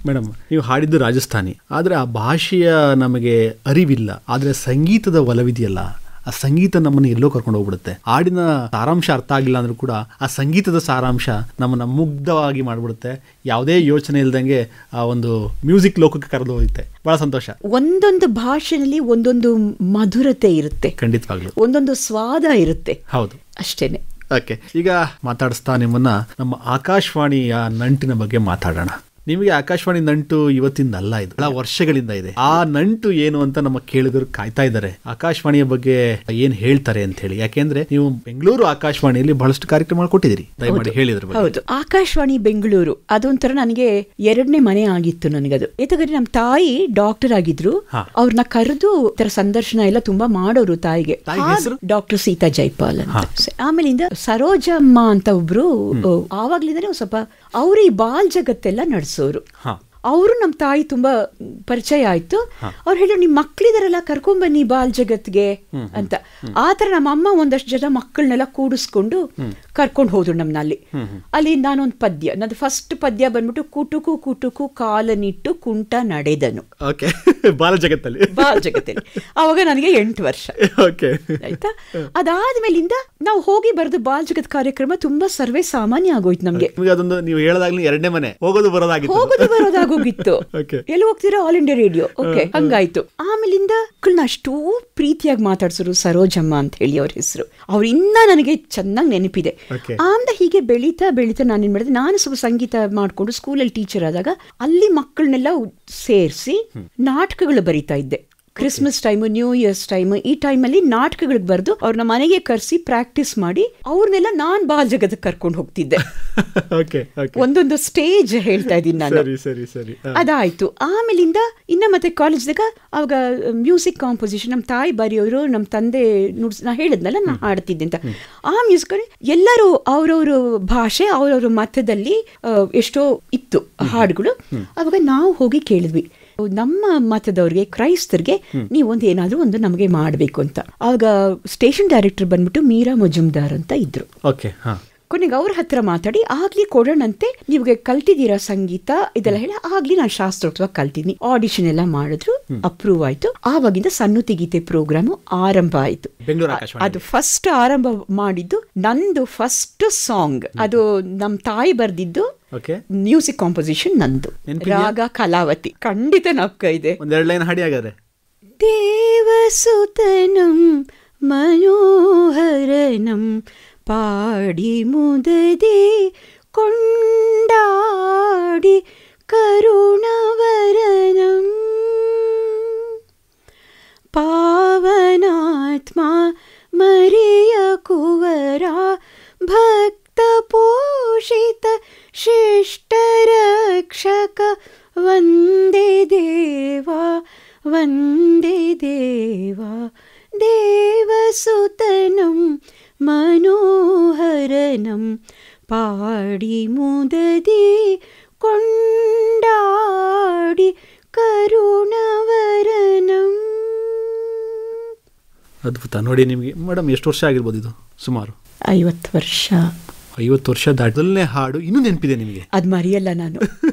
ಮೇಡಮ್, ನೀವು ಹಾಡಿದ್ದು ರಾಜಸ್ಥಾನಿ, ಆದರೆ ಆ ಭಾಷೆಯ ನಮಗೆ ಅರಿವಿಲ್ಲ. ಆದರೆ ಸಂಗೀತದ ಒಲವಿದೆಯಲ್ಲ, ಆ ಸಂಗೀತ ನಮ್ಮನ್ನು ಎಲ್ಲೋ ಕರ್ಕೊಂಡು ಹೋಗ್ಬಿಡುತ್ತೆ. ಹಾಡಿನ ಸಾರಾಂಶ ಅರ್ಥ ಆಗಿಲ್ಲ ಅಂದ್ರೂ ಕೂಡ ಆ ಸಂಗೀತದ ಸಾರಾಂಶ ನಮ್ಮನ್ನು ಮುಗ್ಧವಾಗಿ ಮಾಡಿಬಿಡುತ್ತೆ. ಯಾವುದೇ ಯೋಚನೆ ಇಲ್ದಂಗೆ ಆ ಒಂದು ಮ್ಯೂಸಿಕ್ ಲೋಕಕ್ಕೆ ಕರೆದು ಹೋಗುತ್ತೆ. ಬಹಳ ಸಂತೋಷ. ಒಂದೊಂದು ಭಾಷೆಯಲ್ಲಿ ಒಂದೊಂದು ಮಧುರತೆ ಇರುತ್ತೆ, ಖಂಡಿತವಾಗ್ಲು ಒಂದೊಂದು ಸ್ವಾದ ಇರುತ್ತೆ. ಹೌದು, ಅಷ್ಟೇನೆ. ಓಕೆ, ಈಗ ಮಾತಾಡಿಸ್ತಾ ನಿಮ್ಮನ್ನ ನಮ್ಮ ಆಕಾಶವಾಣಿಯ ನಂಟಿನ ಬಗ್ಗೆ ಮಾತಾಡೋಣ. ನಿಮಗೆ ಆಕಾಶವಾಣಿ ನಂಟು ಇವತ್ತಿಂದ ಅಲ್ಲ, ಇದು ಬಹಳ ವರ್ಷಗಳಿಂದ ಇದೆ. ಆ ನಂಟು ಏನು ಅಂತ ನಮ್ಮ ಕೇಳುಗರು ಕಾಯ್ತಾ ಇದ್ದಾರೆ. ಆಕಾಶವಾಣಿಯ ಬಗ್ಗೆ ಏನ್ ಹೇಳ್ತಾರೆ ಅಂತ ಹೇಳಿ. ಯಾಕೆಂದ್ರೆ ನೀವು ಬೆಂಗಳೂರು ಆಕಾಶವಾಣಿಯಲ್ಲಿ ಬಹಳಷ್ಟು ಕಾರ್ಯಕ್ರಮ ಕೊಟ್ಟಿದ್ದೀರಿ, ದಯಮಾಡಿ ಹೇಳಿದ್ರ ಬಗ್ಗೆ. ಹೌದು, ಆಕಾಶವಾಣಿ ಬೆಂಗಳೂರು ಅದೊಂಥರ ನನಗೆ ಎರಡನೇ ಮನೆ ಆಗಿತ್ತು ನನಗದು. ಯಾಕಂದ್ರೆ ನಮ್ಮ ತಾಯಿ ಡಾಕ್ಟರ್ ಆಗಿದ್ರು, ಅವ್ರನ್ನ ಕರೆದು ತರ ಸಂದರ್ಶನ ಎಲ್ಲ ತುಂಬಾ ಮಾಡೋರು ತಾಯಿಗೆ. ಡಾಕ್ಟರ್ ಸೀತಾ ಜೈಪಾಲ್ ಅಂತ. ಆಮೇಲಿಂದ ಸರೋಜಮ್ಮ ಅಂತ ಒಬ್ರು, ಆವಾಗ್ಲಿಂದಾನೆ ಸ್ವಲ್ಪ ಅವ್ರು ಈ ಬಾಲ್ ಜಗತ್ತೆಲ್ಲ ನಡೆಸೋರು. ಅವರು ನಮ್ಮ ತಾಯಿ ತುಂಬಾ ಪರಿಚಯ ಆಯ್ತು. ಅವ್ರು ಹೇಳಿ, ನಿಮ್ ಮಕ್ಳಿದಾರಲ್ಲ ಕರ್ಕೊಂಬನ್ನಿ ಬಾಲ್ ಜಗತ್ಗೆ ಅಂತ. ಆತರ ನಮ್ಮ ಅಮ್ಮ ಒಂದಷ್ಟು ಜನ ಮಕ್ಕಳನ್ನೆಲ್ಲ ಕೂಡಿಸ್ಕೊಂಡು ಕರ್ಕೊಂಡು ಹೋದ್ರು ನಮ್ನ ಅಲ್ಲಿ. ಅಲ್ಲಿ ನಾನೊಂದು ಪದ್ಯ, ನಂದು ಫಸ್ಟ್ ಪದ್ಯ ಬಂದ್ಬಿಟ್ಟು, ಕುಟುಕು ಕುಟುಕು ಕಾಲನಿಟ್ಟು ಕುಂಟ ನಡೆದನು. ಬಾಲ ಜಗತ್ತಲ್ಲಿ ಅವಾಗ ನನಗೆ 8 ವರ್ಷ ಆಯ್ತಾ. ಅದಾದ್ಮೇಲಿಂದ ನಾವು ಹೋಗಿ ಬರೆದು ಬಾಲ್ ಜಗತ್ ಕಾರ್ಯಕ್ರಮ ತುಂಬಾ ಸರ್ವೇ ಸಾಮಾನ್ಯ ಆಗೋಯ್ತು ನಮ್ಗೆ. ಅದೊಂದು ನೀವು ಹೇಳದಾಗ್ಲಿ ಎರಡನೇ ಮನೆ, ಹೋಗೋದು ಬರೋದಾಗೋಗಿತ್ತು. ಎಲ್ಲಿ ಹೋಗ್ತೀರಾ? All India radio. ಓಕೆ, ಹಂಗಾಯ್ತು. ಆಮೇಲಿಂದ ಮಕ್ಕಳನ್ನ ಅಷ್ಟೂ ಪ್ರೀತಿಯಾಗಿ ಮಾತಾಡ್ಸರು, ಸರೋಜಮ್ಮ ಅಂತ ಹೇಳಿ ಅವ್ರ ಹೆಸರು. ಅವ್ರು ಇನ್ನ ನನಗೆ ಚೆನ್ನಾಗಿ ನೆನಪಿದೆ. ಆಮೇಲೆ ಹೀಗೆ ಬೆಳೀತಾ ಬೆಳೀತಾ ನಾನೇನ್ ಮಾಡಿದೆ, ನಾನು ಸ್ವಲ್ಪ ಸಂಗೀತ ಮಾಡ್ಕೊಂಡು ಸ್ಕೂಲಲ್ಲಿ ಟೀಚರ್ ಆದಾಗ ಅಲ್ಲಿ ಮಕ್ಕಳನ್ನೆಲ್ಲ ಸೇರಿಸಿ ನಾಟಕಗಳು ಬರೀತಾ ಇದ್ದೆ. Christmas time, new years time, ಈ ಟೈಮಲ್ಲಿ ನಾಟಕಗಳಿಗೆ ಬರೆದು ಅವ್ರನ್ನ ಮನೆಗೆ ಕರೆಸಿ ಪ್ರಾಕ್ಟೀಸ್ ಮಾಡಿ ಅವ್ರನ್ನೆಲ್ಲ ನಾನ್ ಬಾಲ್ ಜಗತ್ತಕ್ಕೆ ಕರ್ಕೊಂಡು ಹೋಗ್ತಿದ್ದೆ. ಒಂದೊಂದು ಸ್ಟೇಜ್ ಹೇಳ್ತಾ ಇದ್ದೀನಿ ನಾನು. ಅದಾಯ್ತು. ಆಮೇಲಿಂದ ಇನ್ನ ಮತ್ತೆ ಕಾಲೇಜ್ದಾಗ ಅವಾಗ ಮ್ಯೂಸಿಕ್ ಕಾಂಪೋಸಿಷನ್ ನಮ್ಮ ತಾಯಿ ಬರೆಯೋರು, ನಮ್ಮ ತಂದೆ ನಾ ಹೇಳಿದ್ನಲ್ಲ ನಾ ಹಾಡ್ತಿದ್ದೆ ಅಂತ. ಆ ಮ್ಯೂಸಿಕ್ ಎಲ್ಲರೂ ಅವ್ರವ್ರ ಭಾಷೆ ಅವ್ರವ್ರ ಮತದಲ್ಲಿ ಎಷ್ಟೋ ಇತ್ತು ಹಾಡುಗಳು. ಅವಾಗ ನಾವು ಹೋಗಿ ಕೇಳಿದ್ವಿ, ನಮ್ಮ ಮತದವ್ರಿಗೆ, ಕ್ರೈಸ್ತರಿಗೆ ನೀವೊಂದು ಏನಾದ್ರೂ ಒಂದು ನಮಗೆ ಮಾಡಬೇಕು ಅಂತ. ಆವಾಗ ಸ್ಟೇಷನ್ ಡೈರೆಕ್ಟರ್ ಬಂದ್ಬಿಟ್ಟು ಮೀರಾ ಮಜುಮ್ದಾರ್ ಅಂತ ಇದ್ರು. ಕೊನೆಗೆ ಅವ್ರ ಹತ್ರ ಮಾತಾಡಿ ಆಗ್ಲಿ ಕೊಡೋಣಂತೆ, ನೀವಿಗೆ ಕಲ್ತಿದ್ದೀರಾ ಸಂಗೀತ ಇದೆಲ್ಲ ಹೇಳಿ. ಆಗ್ಲಿ ನಾನು ಶಾಸ್ತ್ರೋಕ್ತವಾಗಿ ಕಲ್ತಿದ್ದೀನಿ. ಆಡಿಷನ್ ಎಲ್ಲ ಮಾಡಿದ್ರು, ಅಪ್ರೂವ್ ಆಯ್ತು. ಆವಾಗಿಂದ ಸನ್ನುತಿ ಗೀತೆ ಪ್ರೋಗ್ರಾಮ್ ಆರಂಭ ಆಯ್ತು. ಅದು ಫಸ್ಟ್ ಆರಂಭ ಮಾಡಿದ್ದು ನಂದು ಫಸ್ಟ್ ಸಾಂಗ್. ಅದು ನಮ್ ತಾಯಿ ಬರ್ದಿದ್ದು, ಮ್ಯೂಸಿಕ್ ಕಾಂಪೋಸಿಷನ್ ನಂದು, ರಾಗ ಕಲಾವತಿ. ಖಂಡಿತ ನಾಪ್ಕ ಇದೆ. ಒಂದೆರಡು ಲೈನ್ ಹಾಡಿ ಹಾಗಾದ್ರೆ. ದೇವಸುತನಂ ಮನೋಹರನಂ ಪಾಡಿ ಮುದದಿ ಕೊಂಡಾಡಿ ಕರುಣವರನಂ ಪಾವನಾತ್ಮ ಮರಿಯ ಕುವರ ಭಕ್ತ ಪೋಷಿತ ಶಿಷ್ಟ ರಕ್ಷಕ ವಂದೇ ದೇವಾ ವಂದೇ ದೇವಾ ದೇವಸುತನಂ ಮನೋಹರನಂ ಪಾಡಿ ಮುದದಿ ಕೊಂಡಾಡಿ ಕರುಣವರನಂ. ಅದ್ಭುತ. ನೋಡಿ, ನಿಮಗೆ ಮೇಡಮ್ ಎಷ್ಟು ವರ್ಷ ಆಗಿರ್ಬೋದು ಇದು? ಸುಮಾರು 50 ವರ್ಷ. 50 ವರ್ಷ ದಾಟದಲ್ಲೇ ಹಾಡು ಇನ್ನೂ ನೆನಪಿದೆ ನಿಮಗೆ? ಅದು ಮರೆಯಲ್ಲ ನಾನು.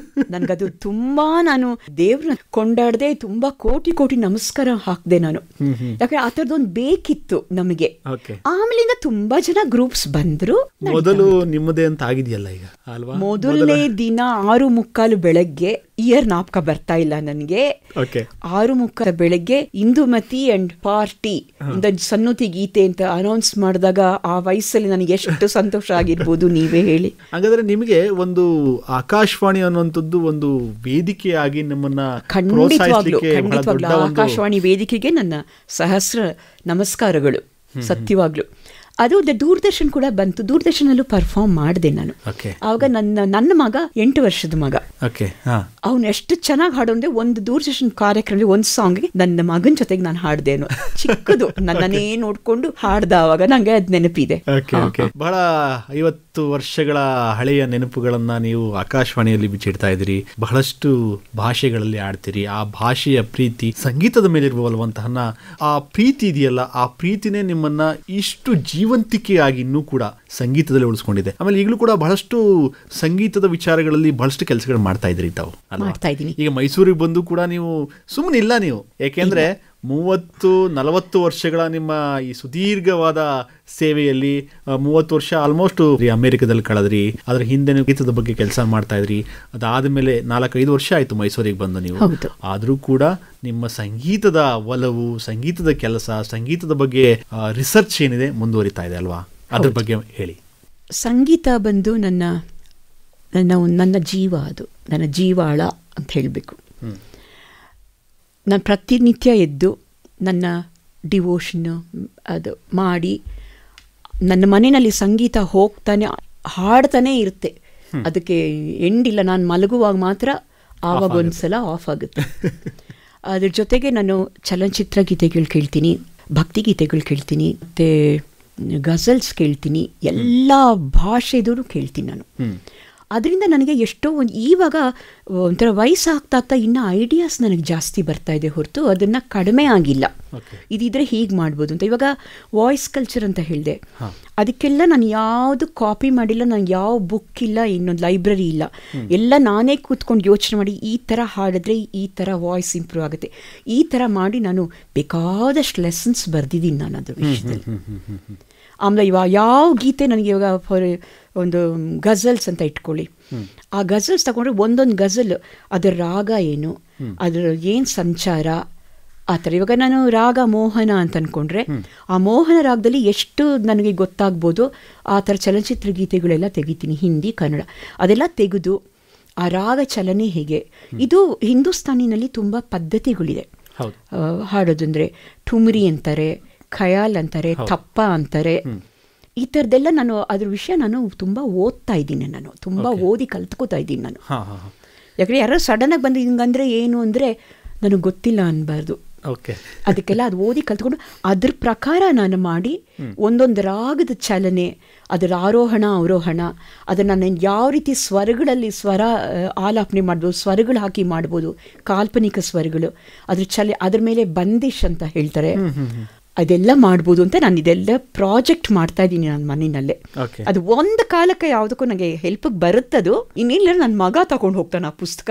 ನನ್ಗದು ತುಂಬಾ, ನಾನು ದೇವ್ರನ್ನ ಕೊಂಡಾಡದೆ, ತುಂಬಾ ಕೋಟಿ ಕೋಟಿ ನಮಸ್ಕಾರ ಹಾಕ್ದೆ ನಾನು. ಯಾಕಂದ್ರೆ ಆ ಥರದೊಂದು ಬೇಕಿತ್ತು ನಮಗೆ. ಆಮೇಲಿಂದ ತುಂಬಾ ಜನ ಗ್ರೂಪ್ಸ್ ಬಂದ್ರು. ಮೊದಲು ನಿಮ್ಮದೇ ಅಂತ ಆಗಿದೆಯಲ್ಲ ಈಗ ಅಲ್ವಾ? ಮೊದಲನೇ ದಿನ 6:45 ಬೆಳಗ್ಗೆ, ಇಯರ್ ನಾಪಕ ಬರ್ತಾ ಇಲ್ಲ ನನಗೆ, 6:30 ಬೆಳಗ್ಗೆ ಇಂದುಮತಿ ಅಂಡ್ ಪಾರ್ಟಿ ಸನ್ನುತಿ ಗೀತೆ ಅಂತ ಅನೌನ್ಸ್ ಮಾಡಿದಾಗ ಆ ವಯಸ್ಸಲ್ಲಿ ನನಗೆ ಎಷ್ಟು ಸಂತೋಷ ಆಗಿರ್ಬೋದು, ನೀವೇ ಹೇಳಿ. ಹಾಗಾದ್ರೆ ನಿಮಗೆ ಒಂದು ಆಕಾಶವಾಣಿ ಅನ್ನುವಂಥದ್ದು ಒಂದು ವೇದಿಕೆಯಾಗಿ ನಮ್ಮನ್ನ ಖಂಡಿತವಾಗ್ಲೂ ಆಕಾಶವಾಣಿ ವೇದಿಕೆಗೆ ನನ್ನ ಸಹಸ್ರ ನಮಸ್ಕಾರಗಳು. ಸತ್ಯವಾಗ್ಲು ಅದು ದೂರದರ್ಶನ್ ಕೂಡ ಬಂತು. ದೂರದರ್ಶನಲ್ಲೂ ಪರ್ಫಾರ್ಮ್ ಮಾಡಿದೆ ನಾನು. ಆವಾಗ ನನ್ನ ಮಗ 8 ವರ್ಷದ ಮಗ, ಅವನು ಎಷ್ಟು ಚೆನ್ನಾಗಿ ಹಾಡು ಅಂದ್ರೆ, ಒಂದು ದೂರದರ್ಶನ ಕಾರ್ಯಕ್ರಮದಲ್ಲಿ ಒಂದು ಸಾಂಗ್ಗೆ ನನ್ನ ಮಗನ ಜೊತೆಗೆ ನಾನು ಹಾಡ್ದೇನು. ಚಿಕ್ಕದು ನನ್ನನ್ನೇ ನೋಡ್ಕೊಂಡು ಹಾಡ್ದ. ಅವಾಗ ನಂಗೆ ಅದ್ ನೆನಪಿದೆ. ಬಹಳ 50 ವರ್ಷಗಳ ಹಳೆಯ ನೆನಪುಗಳನ್ನ ನೀವು ಆಕಾಶವಾಣಿಯಲ್ಲಿ ಬಿಚ್ಚಿಡ್ತಾ ಇದ್ದೀರಿ. ಬಹಳಷ್ಟು ಭಾಷೆಗಳಲ್ಲಿ ಆಡ್ತೀರಿ. ಆ ಭಾಷೆಯ ಪ್ರೀತಿ, ಸಂಗೀತದ ಮೇಲೆ ಇರುವಲ್ವಂತಹ ಆ ಪ್ರೀತಿ ಇದೆಯಲ್ಲ, ಆ ಪ್ರೀತಿನೇ ನಿಮ್ಮನ್ನ ಇಷ್ಟು ಜೀವಂತಿಕೆಯಾಗಿ ಇನ್ನೂ ಕೂಡ ಸಂಗೀತದಲ್ಲಿ ಉಳಿಸ್ಕೊಂಡಿದೆ. ಆಮೇಲೆ ಈಗಲೂ ಕೂಡ ಬಹಳಷ್ಟು ಸಂಗೀತದ ವಿಚಾರಗಳಲ್ಲಿ ಬಹಳಷ್ಟು ಕೆಲಸಗಳು ಮಾಡ್ತಾ ಇದ್ರಿ ತಾವು. ಈಗ ಮೈಸೂರಿಗೆ ಬಂದು ಕೂಡ ನೀವು ಸುಮ್ಮನೆ ಇಲ್ಲ ನೀವು, ಯಾಕೆಂದ್ರೆ 30-40 ವರ್ಷಗಳ ನಿಮ್ಮ ಈ ಸುದೀರ್ಘವಾದ ಸೇವೆಯಲ್ಲಿ 30 ವರ್ಷ ಆಲ್ಮೋಸ್ಟ್ ಅಮೆರಿಕದಲ್ಲಿ ಕಳೆದ್ರಿ. ಅದರ ಹಿಂದೆ ಗೀತದ ಬಗ್ಗೆ ಕೆಲಸ ಮಾಡ್ತಾ ಇದ್ರಿ. ಅದಾದ್ಮೇಲೆ 4-5 ವರ್ಷ ಆಯ್ತು ಮೈಸೂರಿಗೆ ಬಂದು ನೀವು. ಆದ್ರೂ ಕೂಡ ನಿಮ್ಮ ಸಂಗೀತದ ಒಲವು, ಸಂಗೀತದ ಕೆಲಸ, ಸಂಗೀತದ ಬಗ್ಗೆ ರಿಸರ್ಚ್ ಏನಿದೆ ಮುಂದುವರಿತಾ ಇದೆ ಅಲ್ವಾ? ಅದ್ರ ಬಗ್ಗೆ ಹೇಳಿ. ಸಂಗೀತ ಬಂದು ನನ್ನ ಜೀವ, ಅದು ನನ್ನ ಜೀವಾಳ ಅಂತ ಹೇಳಬೇಕು. ನಾನು ಪ್ರತಿನಿತ್ಯ ಎದ್ದು ನನ್ನ ಡಿವೋಷನ್ನು ಅದು ಮಾಡಿ, ನನ್ನ ಮನೆಯಲ್ಲಿ ಸಂಗೀತ ಹೋಗ್ತಾನೆ ಹಾಡ್ತಾನೆ ಇರುತ್ತೆ. ಅದಕ್ಕೆ ಎಂಡಿಲ್ಲ. ನಾನು ಮಲಗುವಾಗ ಮಾತ್ರ ಆವಾಗ ಒಂದ್ಸಲ ಆಫ್ ಆಗುತ್ತೆ. ಅದ್ರ ಜೊತೆಗೆ ನಾನು ಚಲನಚಿತ್ರ ಗೀತೆಗಳು ಕೇಳ್ತೀನಿ, ಭಕ್ತಿಗೀತೆಗಳು ಕೇಳ್ತೀನಿ, ಮತ್ತು ಗಜಲ್ಸ್ ಕೇಳ್ತೀನಿ, ಎಲ್ಲ ಭಾಷೆದೂ ಕೇಳ್ತೀನಿ ನಾನು. ಅದರಿಂದ ನನಗೆ ಎಷ್ಟೋ ಇವಾಗ ಒಂಥರ ವಯಸ್ಸಾಗ್ತಾ ಇನ್ನು ಐಡಿಯಾಸ್ ನನಗೆ ಜಾಸ್ತಿ ಬರ್ತಾ ಇದೆ ಹೊರತು ಅದನ್ನು ಕಡಿಮೆ ಆಗಿಲ್ಲ. ಇದಿದ್ರೆ ಹೀಗೆ ಮಾಡ್ಬೋದು ಅಂತ. ಇವಾಗ ವಾಯ್ಸ್ ಕಲ್ಚರ್ ಅಂತ ಹೇಳಿದೆ, ಅದಕ್ಕೆಲ್ಲ ನಾನು ಯಾವುದು ಕಾಪಿ ಮಾಡಿಲ್ಲ, ನನಗೆ ಯಾವ ಬುಕ್ ಇಲ್ಲ, ಇನ್ನೊಂದು ಲೈಬ್ರರಿ ಇಲ್ಲ. ಎಲ್ಲ ನಾನೇ ಕೂತ್ಕೊಂಡು ಯೋಚನೆ ಮಾಡಿ ಈ ಥರ ಹಾಡಿದ್ರೆ ಈ ಥರ ವಾಯ್ಸ್ ಇಂಪ್ರೂವ್ ಆಗುತ್ತೆ, ಈ ಥರ ಮಾಡಿ ನಾನು ಬೇಕಾದಷ್ಟು ಲೆಸನ್ಸ್ ಬರೆದಿದ್ದೀನಿ ನಾನು ಅದ್ರ ವಿಷಯದಲ್ಲಿ. ಆಮೇಲೆ ಇವಾಗ ಯಾವ ಗೀತೆ ನನಗೆ ಇವಾಗ ಫಾರ್ ಒಂದು ಗಜಲ್ಸ್ ಅಂತ ಇಟ್ಕೊಳ್ಳಿ, ಆ ಗಜಲ್ಸ್ ತಗೊಂಡ್ರೆ ಒಂದೊಂದು ಗಜಲ್ ಅದರ ರಾಗ ಏನು, ಅದರ ಏನು ಸಂಚಾರ, ಆ ಥರ. ಇವಾಗ ನಾನು ರಾಗ ಮೋಹನ ಅಂತ ಅಂದ್ಕೊಂಡ್ರೆ ಆ ಮೋಹನ ರಾಗದಲ್ಲಿ ಎಷ್ಟು ನನಗೆ ಗೊತ್ತಾಗ್ಬೋದು ಆ ಥರ ಚಲನಚಿತ್ರ ಗೀತೆಗಳೆಲ್ಲ ತೆಗಿತೀನಿ, ಹಿಂದಿ ಕನ್ನಡ ಅದೆಲ್ಲ ತೆಗೆದು ಆ ರಾಗ ಚಲನೆ ಹೇಗೆ. ಇದು ಹಿಂದೂಸ್ತಾನಿನಲ್ಲಿ ತುಂಬ ಪದ್ಧತಿಗಳಿದೆ ಹಾಡೋದಂದರೆ. ಠುಮ್ರಿ ಅಂತಾರೆ, ಖಯಾಲ್ ಅಂತಾರೆ, ಥಪ್ಪ ಅಂತಾರೆ. ಈ ಥರದ್ದೆಲ್ಲ ನಾನು ಅದ್ರ ವಿಷಯ ನಾನು ತುಂಬ ಓದ್ತಾ ಇದ್ದೀನಿ, ನಾನು ತುಂಬ ಓದಿ ಕಲ್ತ್ಕೋತಾ ಇದ್ದೀನಿ ನಾನು. ಯಾಕಂದರೆ ಯಾರೋ ಸಡನ್ನಾಗಿ ಬಂದು ಹಿಂಗಂದರೆ ಏನು ಅಂದರೆ ನನಗೆ ಗೊತ್ತಿಲ್ಲ ಅನ್ಬಾರ್ದು. ಅದಕ್ಕೆಲ್ಲ ಅದು ಓದಿ ಕಲ್ತ್ಕೊಂಡು ಅದ್ರ ಪ್ರಕಾರ ನಾನು ಮಾಡಿ ಒಂದೊಂದು ರಾಗದ ಚಲನೆ, ಅದರ ಆರೋಹಣ ಅವರೋಹಣ, ಅದನ್ನು ನಾನು ಯಾವ ರೀತಿ ಸ್ವರಗಳಲ್ಲಿ ಸ್ವರ ಆಲಾಪನೆ ಮಾಡ್ಬೋದು, ಸ್ವರಗಳು ಹಾಕಿ ಮಾಡ್ಬೋದು, ಕಾಲ್ಪನಿಕ ಸ್ವರಗಳು, ಅದ್ರ ಮೇಲೆ ಬಂದಿಶ್ ಅಂತ ಹೇಳ್ತಾರೆ, ಅದೆಲ್ಲ ಮಾಡ್ಬೋದು ಅಂತ ನಾನು ಇದೆಲ್ಲ ಪ್ರಾಜೆಕ್ಟ್ ಮಾಡ್ತಾ ಇದ್ದೀನಿ ನನ್ನ ಮನೆಯಲ್ಲೇ. ಅದು ಒಂದು ಕಾಲಕ್ಕೆ ಯಾವುದಕ್ಕೂ ನನಗೆ ಹೆಲ್ಪಿಗೆ ಬರುತ್ತದು. ಇನ್ನಿಲ್ಲ ನನ್ನ ಮಗ ತಗೊಂಡು ಹೋಗ್ತಾನೆ ಆ ಪುಸ್ತಕ,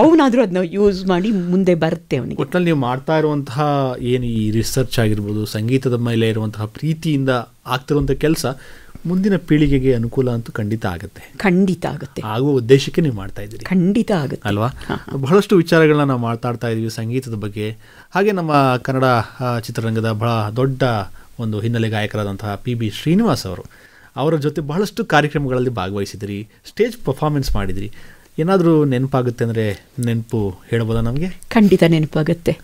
ಅವನಾದರೂ ಅದನ್ನ ಯೂಸ್ ಮಾಡಿ ಮುಂದೆ ಬರುತ್ತೆ ಅವನಿಗೆ. ಒಟ್ಟಲ್ಲಿ ನೀವು ಮಾಡ್ತಾ ಇರುವಂತಹ ಏನು ಈ ರಿಸರ್ಚ್ ಆಗಿರ್ಬೋದು, ಸಂಗೀತದ ಮೇಲೆ ಇರುವಂತಹ ಪ್ರೀತಿಯಿಂದ ಆಗ್ತಿರುವಂಥ ಕೆಲಸ ಮುಂದಿನ ಪೀಳಿಗೆಗೆ ಅನುಕೂಲ ಅಂತೂ ಖಂಡಿತ ಆಗುತ್ತೆ. ಖಂಡಿತ ಆಗುತ್ತೆ. ಆಗುವ ಉದ್ದೇಶಕ್ಕೆ ನೀವು ಮಾಡ್ತಾ ಇದ್ದೀರಿ. ಖಂಡಿತ ಆಗುತ್ತೆ ಅಲ್ವಾ? ಬಹಳಷ್ಟು ವಿಚಾರಗಳನ್ನ ನಾವು ಮಾತಾಡ್ತಾ ಇದ್ದೀವಿ ಸಂಗೀತದ ಬಗ್ಗೆ. ಹಾಗೆ ನಮ್ಮ ಕನ್ನಡ ಚಿತ್ರರಂಗದ ಬಹಳ ದೊಡ್ಡ ಒಂದು ಹಿನ್ನೆಲೆ ಗಾಯಕರಾದಂತಹ PB ಶ್ರೀನಿವಾಸ್ ಅವರ ಜೊತೆ ಬಹಳಷ್ಟು ಕಾರ್ಯಕ್ರಮಗಳಲ್ಲಿ ಭಾಗವಹಿಸಿದಿರಿ, ಸ್ಟೇಜ್ ಪರ್ಫಾರ್ಮೆನ್ಸ್ ಮಾಡಿದಿರಿ. ಏನಾದರೂ ನೆನಪಾಗುತ್ತೆ ಅಂದರೆ ನೆನಪು ಹೇಳ್ಬೋದಾ ನಮಗೆ? ಖಂಡಿತ ನೆನಪಾಗುತ್ತೆ.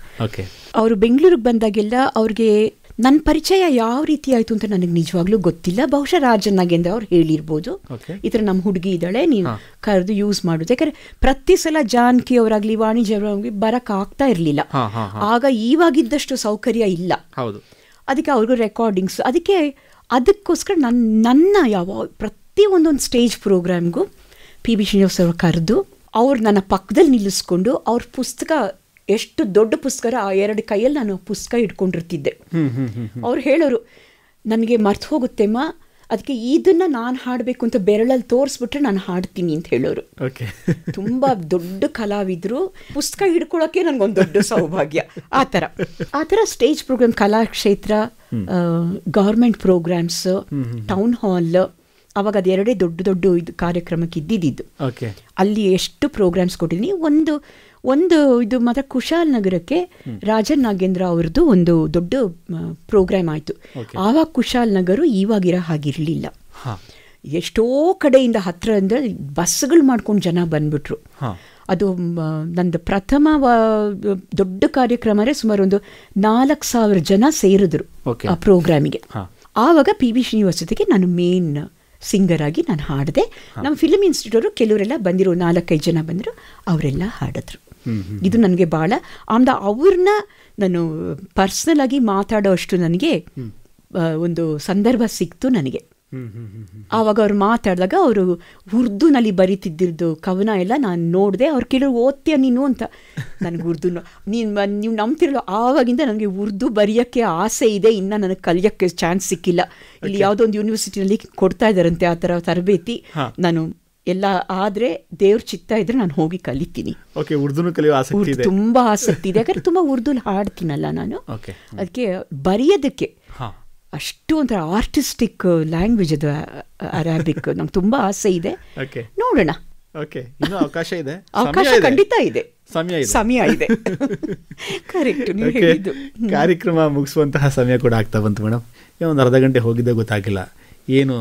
ಅವರು ಬೆಂಗಳೂರಿಗೆ ಬಂದಾಗೆಲ್ಲ ಅವ್ರಿಗೆ ನನ್ನ ಪರಿಚಯ ಯಾವ ರೀತಿ ಆಯಿತು ಅಂತ ನನಗೆ ನಿಜವಾಗ್ಲೂ ಗೊತ್ತಿಲ್ಲ. ಬಹುಶಃ ರಾಜನ್ನಾಗೆಂದ್ರೆ ಅವ್ರು ಹೇಳಿರ್ಬೋದು, ಈ ಥರ ನಮ್ಮ ಹುಡುಗಿ ಇದ್ದಾಳೆ, ನೀವು ಕರೆದು ಯೂಸ್ ಮಾಡೋದು. ಯಾಕಂದರೆ ಪ್ರತಿ ಸಲ ಜಾನಕಿ ಅವರಾಗಲಿ ವಾಣಿಜ್ಯ ಅವರಾಗಲಿ ಬರೋಕ್ಕಾಗ್ತಾ ಇರಲಿಲ್ಲ. ಆಗ ಇವಾಗಿದ್ದಷ್ಟು ಸೌಕರ್ಯ ಇಲ್ಲ. ಅದಕ್ಕೆ ಅವ್ರಿಗೂ ರೆಕಾರ್ಡಿಂಗ್ಸ್, ಅದಕ್ಕೋಸ್ಕರ ನನ್ನ ಪ್ರತಿ ಒಂದೊಂದು ಸ್ಟೇಜ್ ಪ್ರೋಗ್ರಾಮ್ಗೂ PB ಶ್ರೀನಿವಾಸ್ ಅವರು ಕರೆದು ಅವ್ರು ನನ್ನ ಪಕ್ಕದಲ್ಲಿ ನಿಲ್ಲಿಸ್ಕೊಂಡು ಅವ್ರ ಪುಸ್ತಕ, ಎಷ್ಟು ದೊಡ್ಡ ಪುಸ್ತಕ, ಆ 2 ಕೈಯಲ್ಲಿ ನಾನು ಪುಸ್ತಕ ಇಟ್ಕೊಂಡಿರ್ತಿದ್ದೆ. ಅವ್ರು ಹೇಳೋರು, ನನಗೆ ಮರ್ತು ಹೋಗುತ್ತೆಮ್ಮ, ಅದಕ್ಕೆ ಇದನ್ನು ನಾನು ಹಾಡಬೇಕು ಅಂತ ಬೆರಳಲ್ಲಿ ತೋರಿಸ್ಬಿಟ್ರೆ ನಾನು ಹಾಡ್ತೀನಿ ಅಂತ ಹೇಳೋರು. ಓಕೆ. ತುಂಬ ದೊಡ್ಡ ಕಲಾವಿದರು, ಪುಸ್ತಕ ಹಿಡ್ಕೊಳ್ಳೋಕ್ಕೆ ನನಗೊಂದು ದೊಡ್ಡ ಸೌಭಾಗ್ಯ. ಆ ಥರ stage program, Kalakshetra, government programs, town hall, ಅವಾಗ ಅದೆರಡೇ ದೊಡ್ಡ ಇದು ಕಾರ್ಯಕ್ರಮಕ್ಕೆ ಇದ್ದಿದ್ದು. ಅಲ್ಲಿ ಎಷ್ಟು ಪ್ರೋಗ್ರಾಮ್ಸ್ ಕೊಟ್ಟಿದ್ದೀನಿ. ಒಂದು ಇದು ಮಾತ್ರ ಕುಶಾಲ್ ನಗರಕ್ಕೆ ರಾಜನ್ ನಾಗೇಂದ್ರ ಅವ್ರದ್ದು ಒಂದು ದೊಡ್ಡ ಪ್ರೋಗ್ರಾಮ್ ಆಯಿತು. ಆವಾಗ ಕುಶಾಲ್ ನಗರ ಇವಾಗಿರೋ ಹಾಗಿರಲಿಲ್ಲ. ಎಷ್ಟೋ ಕಡೆಯಿಂದ ಹತ್ತಿರದಿಂದ ಬಸ್ಗಳು ಮಾಡ್ಕೊಂಡು ಜನ ಬಂದ್ಬಿಟ್ರು. ಅದು ನಂದು ಪ್ರಥಮ ದೊಡ್ಡ ಕಾರ್ಯಕ್ರಮ. ಸುಮಾರು ಒಂದು 4,000 ಜನ ಸೇರಿದ್ರು ಆ ಪ್ರೋಗ್ರಾಮಿಗೆ. ಆವಾಗ PB ಶ್ರೀನಿವಾಸತೆಗೆ ನಾನು ಮೇನ್ ಸಿಂಗರ್ ಆಗಿ ನಾನು ಹಾಡಿದೆ. ನಮ್ಮ ಫಿಲ್ಮ್ ಇನ್ಸ್ಟಿಟ್ಯೂಟರು ಕೆಲವರೆಲ್ಲ ಬಂದಿರೋ 4-5 ಜನ ಬಂದರು, ಅವರೆಲ್ಲ ಹಾಡಿದ್ರು. ಇದು ನನಗೆ ಭಾಳ ಅವ್ರನ್ನ ನಾನು ಪರ್ಸ್ನಲ್ ಆಗಿ ಮಾತಾಡೋ ಅಷ್ಟು ನನಗೆ ಒಂದು ಸಂದರ್ಭ ಸಿಕ್ತು ನನಗೆ. ಆವಾಗ ಅವ್ರು ಮಾತಾಡಿದಾಗ ಅವರು ಉರ್ದುನಲ್ಲಿ ಬರೀತಿದ್ದಿದ್ದು ಕವನ ಎಲ್ಲ ನಾನು ನೋಡಿದೆ. ಅವ್ರು ಕೇಳೋರು ಓದ್ತೀಯ ನೀನು ಅಂತ. ನನಗೆ ಉರ್ದು ನೀವು ನಂಬ್ತಿರಲ್ಲ, ಆವಾಗಿಂದ ನನಗೆ ಉರ್ದು ಬರೆಯೋಕ್ಕೆ ಆಸೆ ಇದೆ. ಇನ್ನು ನನಗೆ ಕಲಿಯೋಕ್ಕೆ ಚಾನ್ಸ್ ಸಿಕ್ಕಿಲ್ಲ. ಇಲ್ಲಿ ಯಾವುದೋ ಒಂದು ಯೂನಿವರ್ಸಿಟಿನಲ್ಲಿ ಕೊಡ್ತಾ ಇದ್ದಾರಂತೆ ಆ ಥರ ತರಬೇತಿ. ನಾನು ಎಲ್ಲ ಆದರೆ ದೇವ್ರ ಚಿತ್ತ ಇದ್ರೆ ನಾನು ಹೋಗಿ ಕಲಿತೀನಿ. ತುಂಬ ಆಸಕ್ತಿ ಇದೆ, ಯಾಕಂದ್ರೆ ತುಂಬ ಉರ್ದುಲಿ ಹಾಡ್ತೀನಲ್ಲ ನಾನು. ಅದಕ್ಕೆ ಬರೆಯೋದಕ್ಕೆ ಅಷ್ಟು ಒಂಥರ ಆರ್ಟಿಸ್ಟಿಕ್ ಲ್ಯಾಂಗ್ವೇಜ್ ಅದು ಅರಾಬಿಕ್. ನಂಗೆ ತುಂಬ ಆಸೆ ಇದೆ, ನೋಡೋಣ. ಅವಕಾಶ ಇದೆ, ಅವಕಾಶ ಖಂಡಿತ ಇದೆ, ಸಮಯ ಇದೆ. ಕರೆಕ್ಟ್. ಕಾರ್ಯಕ್ರಮ ಮುಗಿಸುವಂತಹ ಸಮಯ ಕೂಡ ಆಗ್ತಾ ಬಂತು ಮೇಡಮ್. ಒಂದು ಅರ್ಧ ಗಂಟೆ ಹೋಗಿದ್ದೆ ಗೊತ್ತಾಗಿಲ್ಲ. ಏನು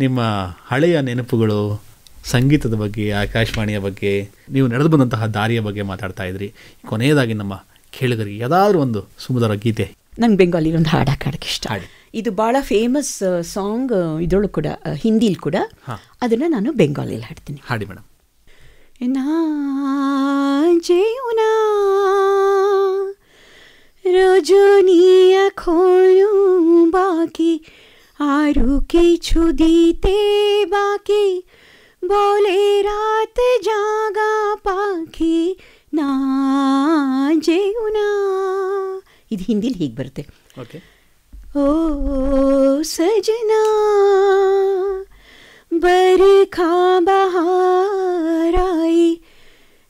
ನಿಮ್ಮ ಹಳೆಯ ನೆನಪುಗಳು, ಸಂಗೀತದ ಬಗ್ಗೆ, ಆಕಾಶವಾಣಿಯ ಬಗ್ಗೆ, ನೀವು ನಡೆದು ಬಂದಂತಹ ದಾರಿಯ ಬಗ್ಗೆ ಮಾತಾಡ್ತಾ ಇದ್ರಿ. ಕೊನೆಯದಾಗಿ ನಮ್ಮ ಕೇಳಿಗರಿಗೆ ಯಾವುದಾದ್ರೂ ಒಂದು ಸುಮಧುರ ಗೀತೆ. ನಂಗೆ ಬೆಂಗಾಲಿ ಒಂದು ಹಾಡಕ್ಕೆ ಇಷ್ಟ. ಇದು ಭಾಳ ಫೇಮಸ್ ಸಾಂಗ್, ಇದರೊಳಗೆ ಕೂಡ ಹಿಂದಿಲಿ ಕೂಡ. ಅದನ್ನು ನಾನು ಬೆಂಗಾಲಿಯಲ್ಲಿ ಹಾಡ್ತೀನಿ. ಹಾಡಿ ಮೇಡಮ್. जेउना रजनिया खोलूं बाकी आरु के छुदीते बाकी बोले रात जागा पाखी ना जेउना. ಇದು ಹಿಂದಿಲಿ ಹೀಗೆ ಬರುತ್ತೆ. ಓಕೆ. ओ सजना बरखा बहार आई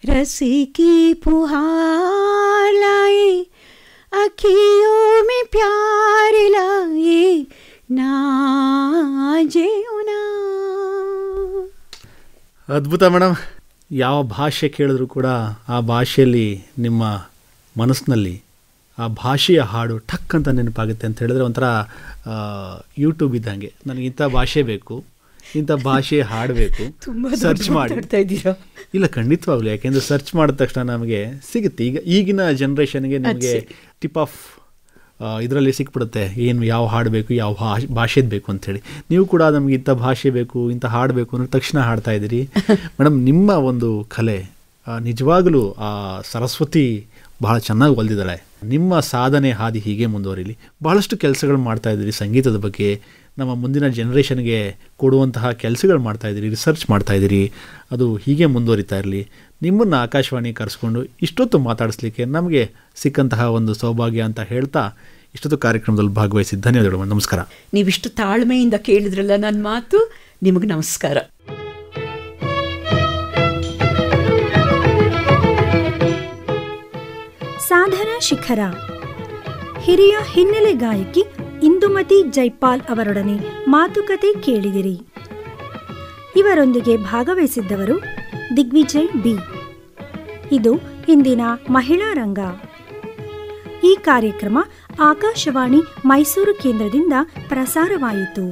रसी की फुहार लाई अखियों में प्यार लाई ना जेओ ना. ಅದ್ಭುತ ಮೇಡಮ್. ಯಾವ ಭಾಷೆ ಕೇಳಿದ್ರು ಕೂಡ ಆ ಭಾಷೆಯಲ್ಲಿ ನಿಮ್ಮ ಮನಸ್ಸಿನಲ್ಲಿ ಆ ಭಾಷೆಯ ಹಾಡು ಠಕ್ ಅಂತ ನೆನಪಾಗುತ್ತೆ ಅಂತ ಹೇಳಿದ್ರೆ ಒಂಥರ ಯೂಟ್ಯೂಬ್ ಇದ್ದಂಗೆ. ನನಗೆ ಇಂಥ ಭಾಷೆ ಬೇಕು, ಇಂಥ ಭಾಷೆ ಹಾಡಬೇಕು, ಸರ್ಚ್ ಮಾಡಿ. ಇಲ್ಲ, ಖಂಡಿತವಾಗ್ಲು. ಯಾಕೆಂದರೆ ಸರ್ಚ್ ಮಾಡಿದ ತಕ್ಷಣ ನಮಗೆ ಸಿಗುತ್ತೆ. ಈಗಿನ ಜನ್ರೇಷನ್ಗೆ ನಮಗೆ ಟಿಪ್ ಆಫ್ ಇದರಲ್ಲಿ ಸಿಕ್ಬಿಡುತ್ತೆ, ಏನು ಯಾವ ಹಾಡು ಬೇಕು, ಯಾವ ಭಾಷೆದು ಬೇಕು ಅಂಥೇಳಿ. ನೀವು ಕೂಡ ನಮಗೆ ಇಂಥ ಭಾಷೆ ಬೇಕು, ಇಂಥ ಹಾಡು ಬೇಕು ಅನ್ನೋ ತಕ್ಷಣ ಹಾಡ್ತಾ ಇದ್ದೀರಿ ಮೇಡಮ್. ನಿಮ್ಮ ಒಂದು ಕಲೆ ನಿಜವಾಗಲೂ ಆ ಸರಸ್ವತಿ ಬಹಳ ಚೆನ್ನಾಗಿ ಒಲ್ದಿದ್ದಾಳೆ. ನಿಮ್ಮ ಸಾಧನೆ ಹಾದಿ ಹೀಗೆ ಮುಂದುವರಿಲಿ. ಬಹಳಷ್ಟು ಕೆಲಸಗಳು ಮಾಡ್ತಾ ಇದ್ದೀರಿ ಸಂಗೀತದ ಬಗ್ಗೆ, ನಮ್ಮ ಮುಂದಿನ ಜನ್ರೇಷನ್ಗೆ ಕೊಡುವಂತಹ ಕೆಲಸಗಳು ಮಾಡ್ತಾ ಇದ್ದೀರಿ, ರಿಸರ್ಚ್ ಮಾಡ್ತಾ ಇದ್ದೀರಿ. ಅದು ಹೀಗೆ ಮುಂದುವರಿತಾ ಇರಲಿ. ನಿಮ್ಮನ್ನು ಆಕಾಶವಾಣಿ ಕರೆಸ್ಕೊಂಡು ಇಷ್ಟೊತ್ತು ಮಾತಾಡಿಸ್ಲಿಕ್ಕೆ ನಮಗೆ ಸಿಕ್ಕಂತಹ ಒಂದು ಸೌಭಾಗ್ಯ ಅಂತ ಹೇಳ್ತಾ ಇಷ್ಟೊತ್ತು ಕಾರ್ಯಕ್ರಮದಲ್ಲಿ ಭಾಗವಹಿಸಿ ಧನ್ಯವಾದಗಳು. ನಮಸ್ಕಾರ. ನೀವಿಷ್ಟು ತಾಳ್ಮೆಯಿಂದ ಕೇಳಿದ್ರಲ್ಲ ನನ್ನ ಮಾತು, ನಿಮಗೆ ನಮಸ್ಕಾರ. ಸಾಧನಾ ಶಿಖರ ಹಿರಿಯ ಹಿನ್ನೆಲೆ ಗಾಯಕಿ ಇಂದುಮತಿ ಜೈಪಾಲ್ ಅವರೊಡನೆ ಮಾತುಕತೆ ಕೇಳಿದಿರಿ. ಇವರೊಂದಿಗೆ ಭಾಗವಹಿಸಿದ್ದವರು ದಿಗ್ವಿಜಯ್ ಬಿ. ಇದು ಇಂದಿನ ಮಹಿಳಾ ರಂಗ. ಈ ಕಾರ್ಯಕ್ರಮ ಆಕಾಶವಾಣಿ ಮೈಸೂರು ಕೇಂದ್ರದಿಂದ ಪ್ರಸಾರವಾಯಿತು.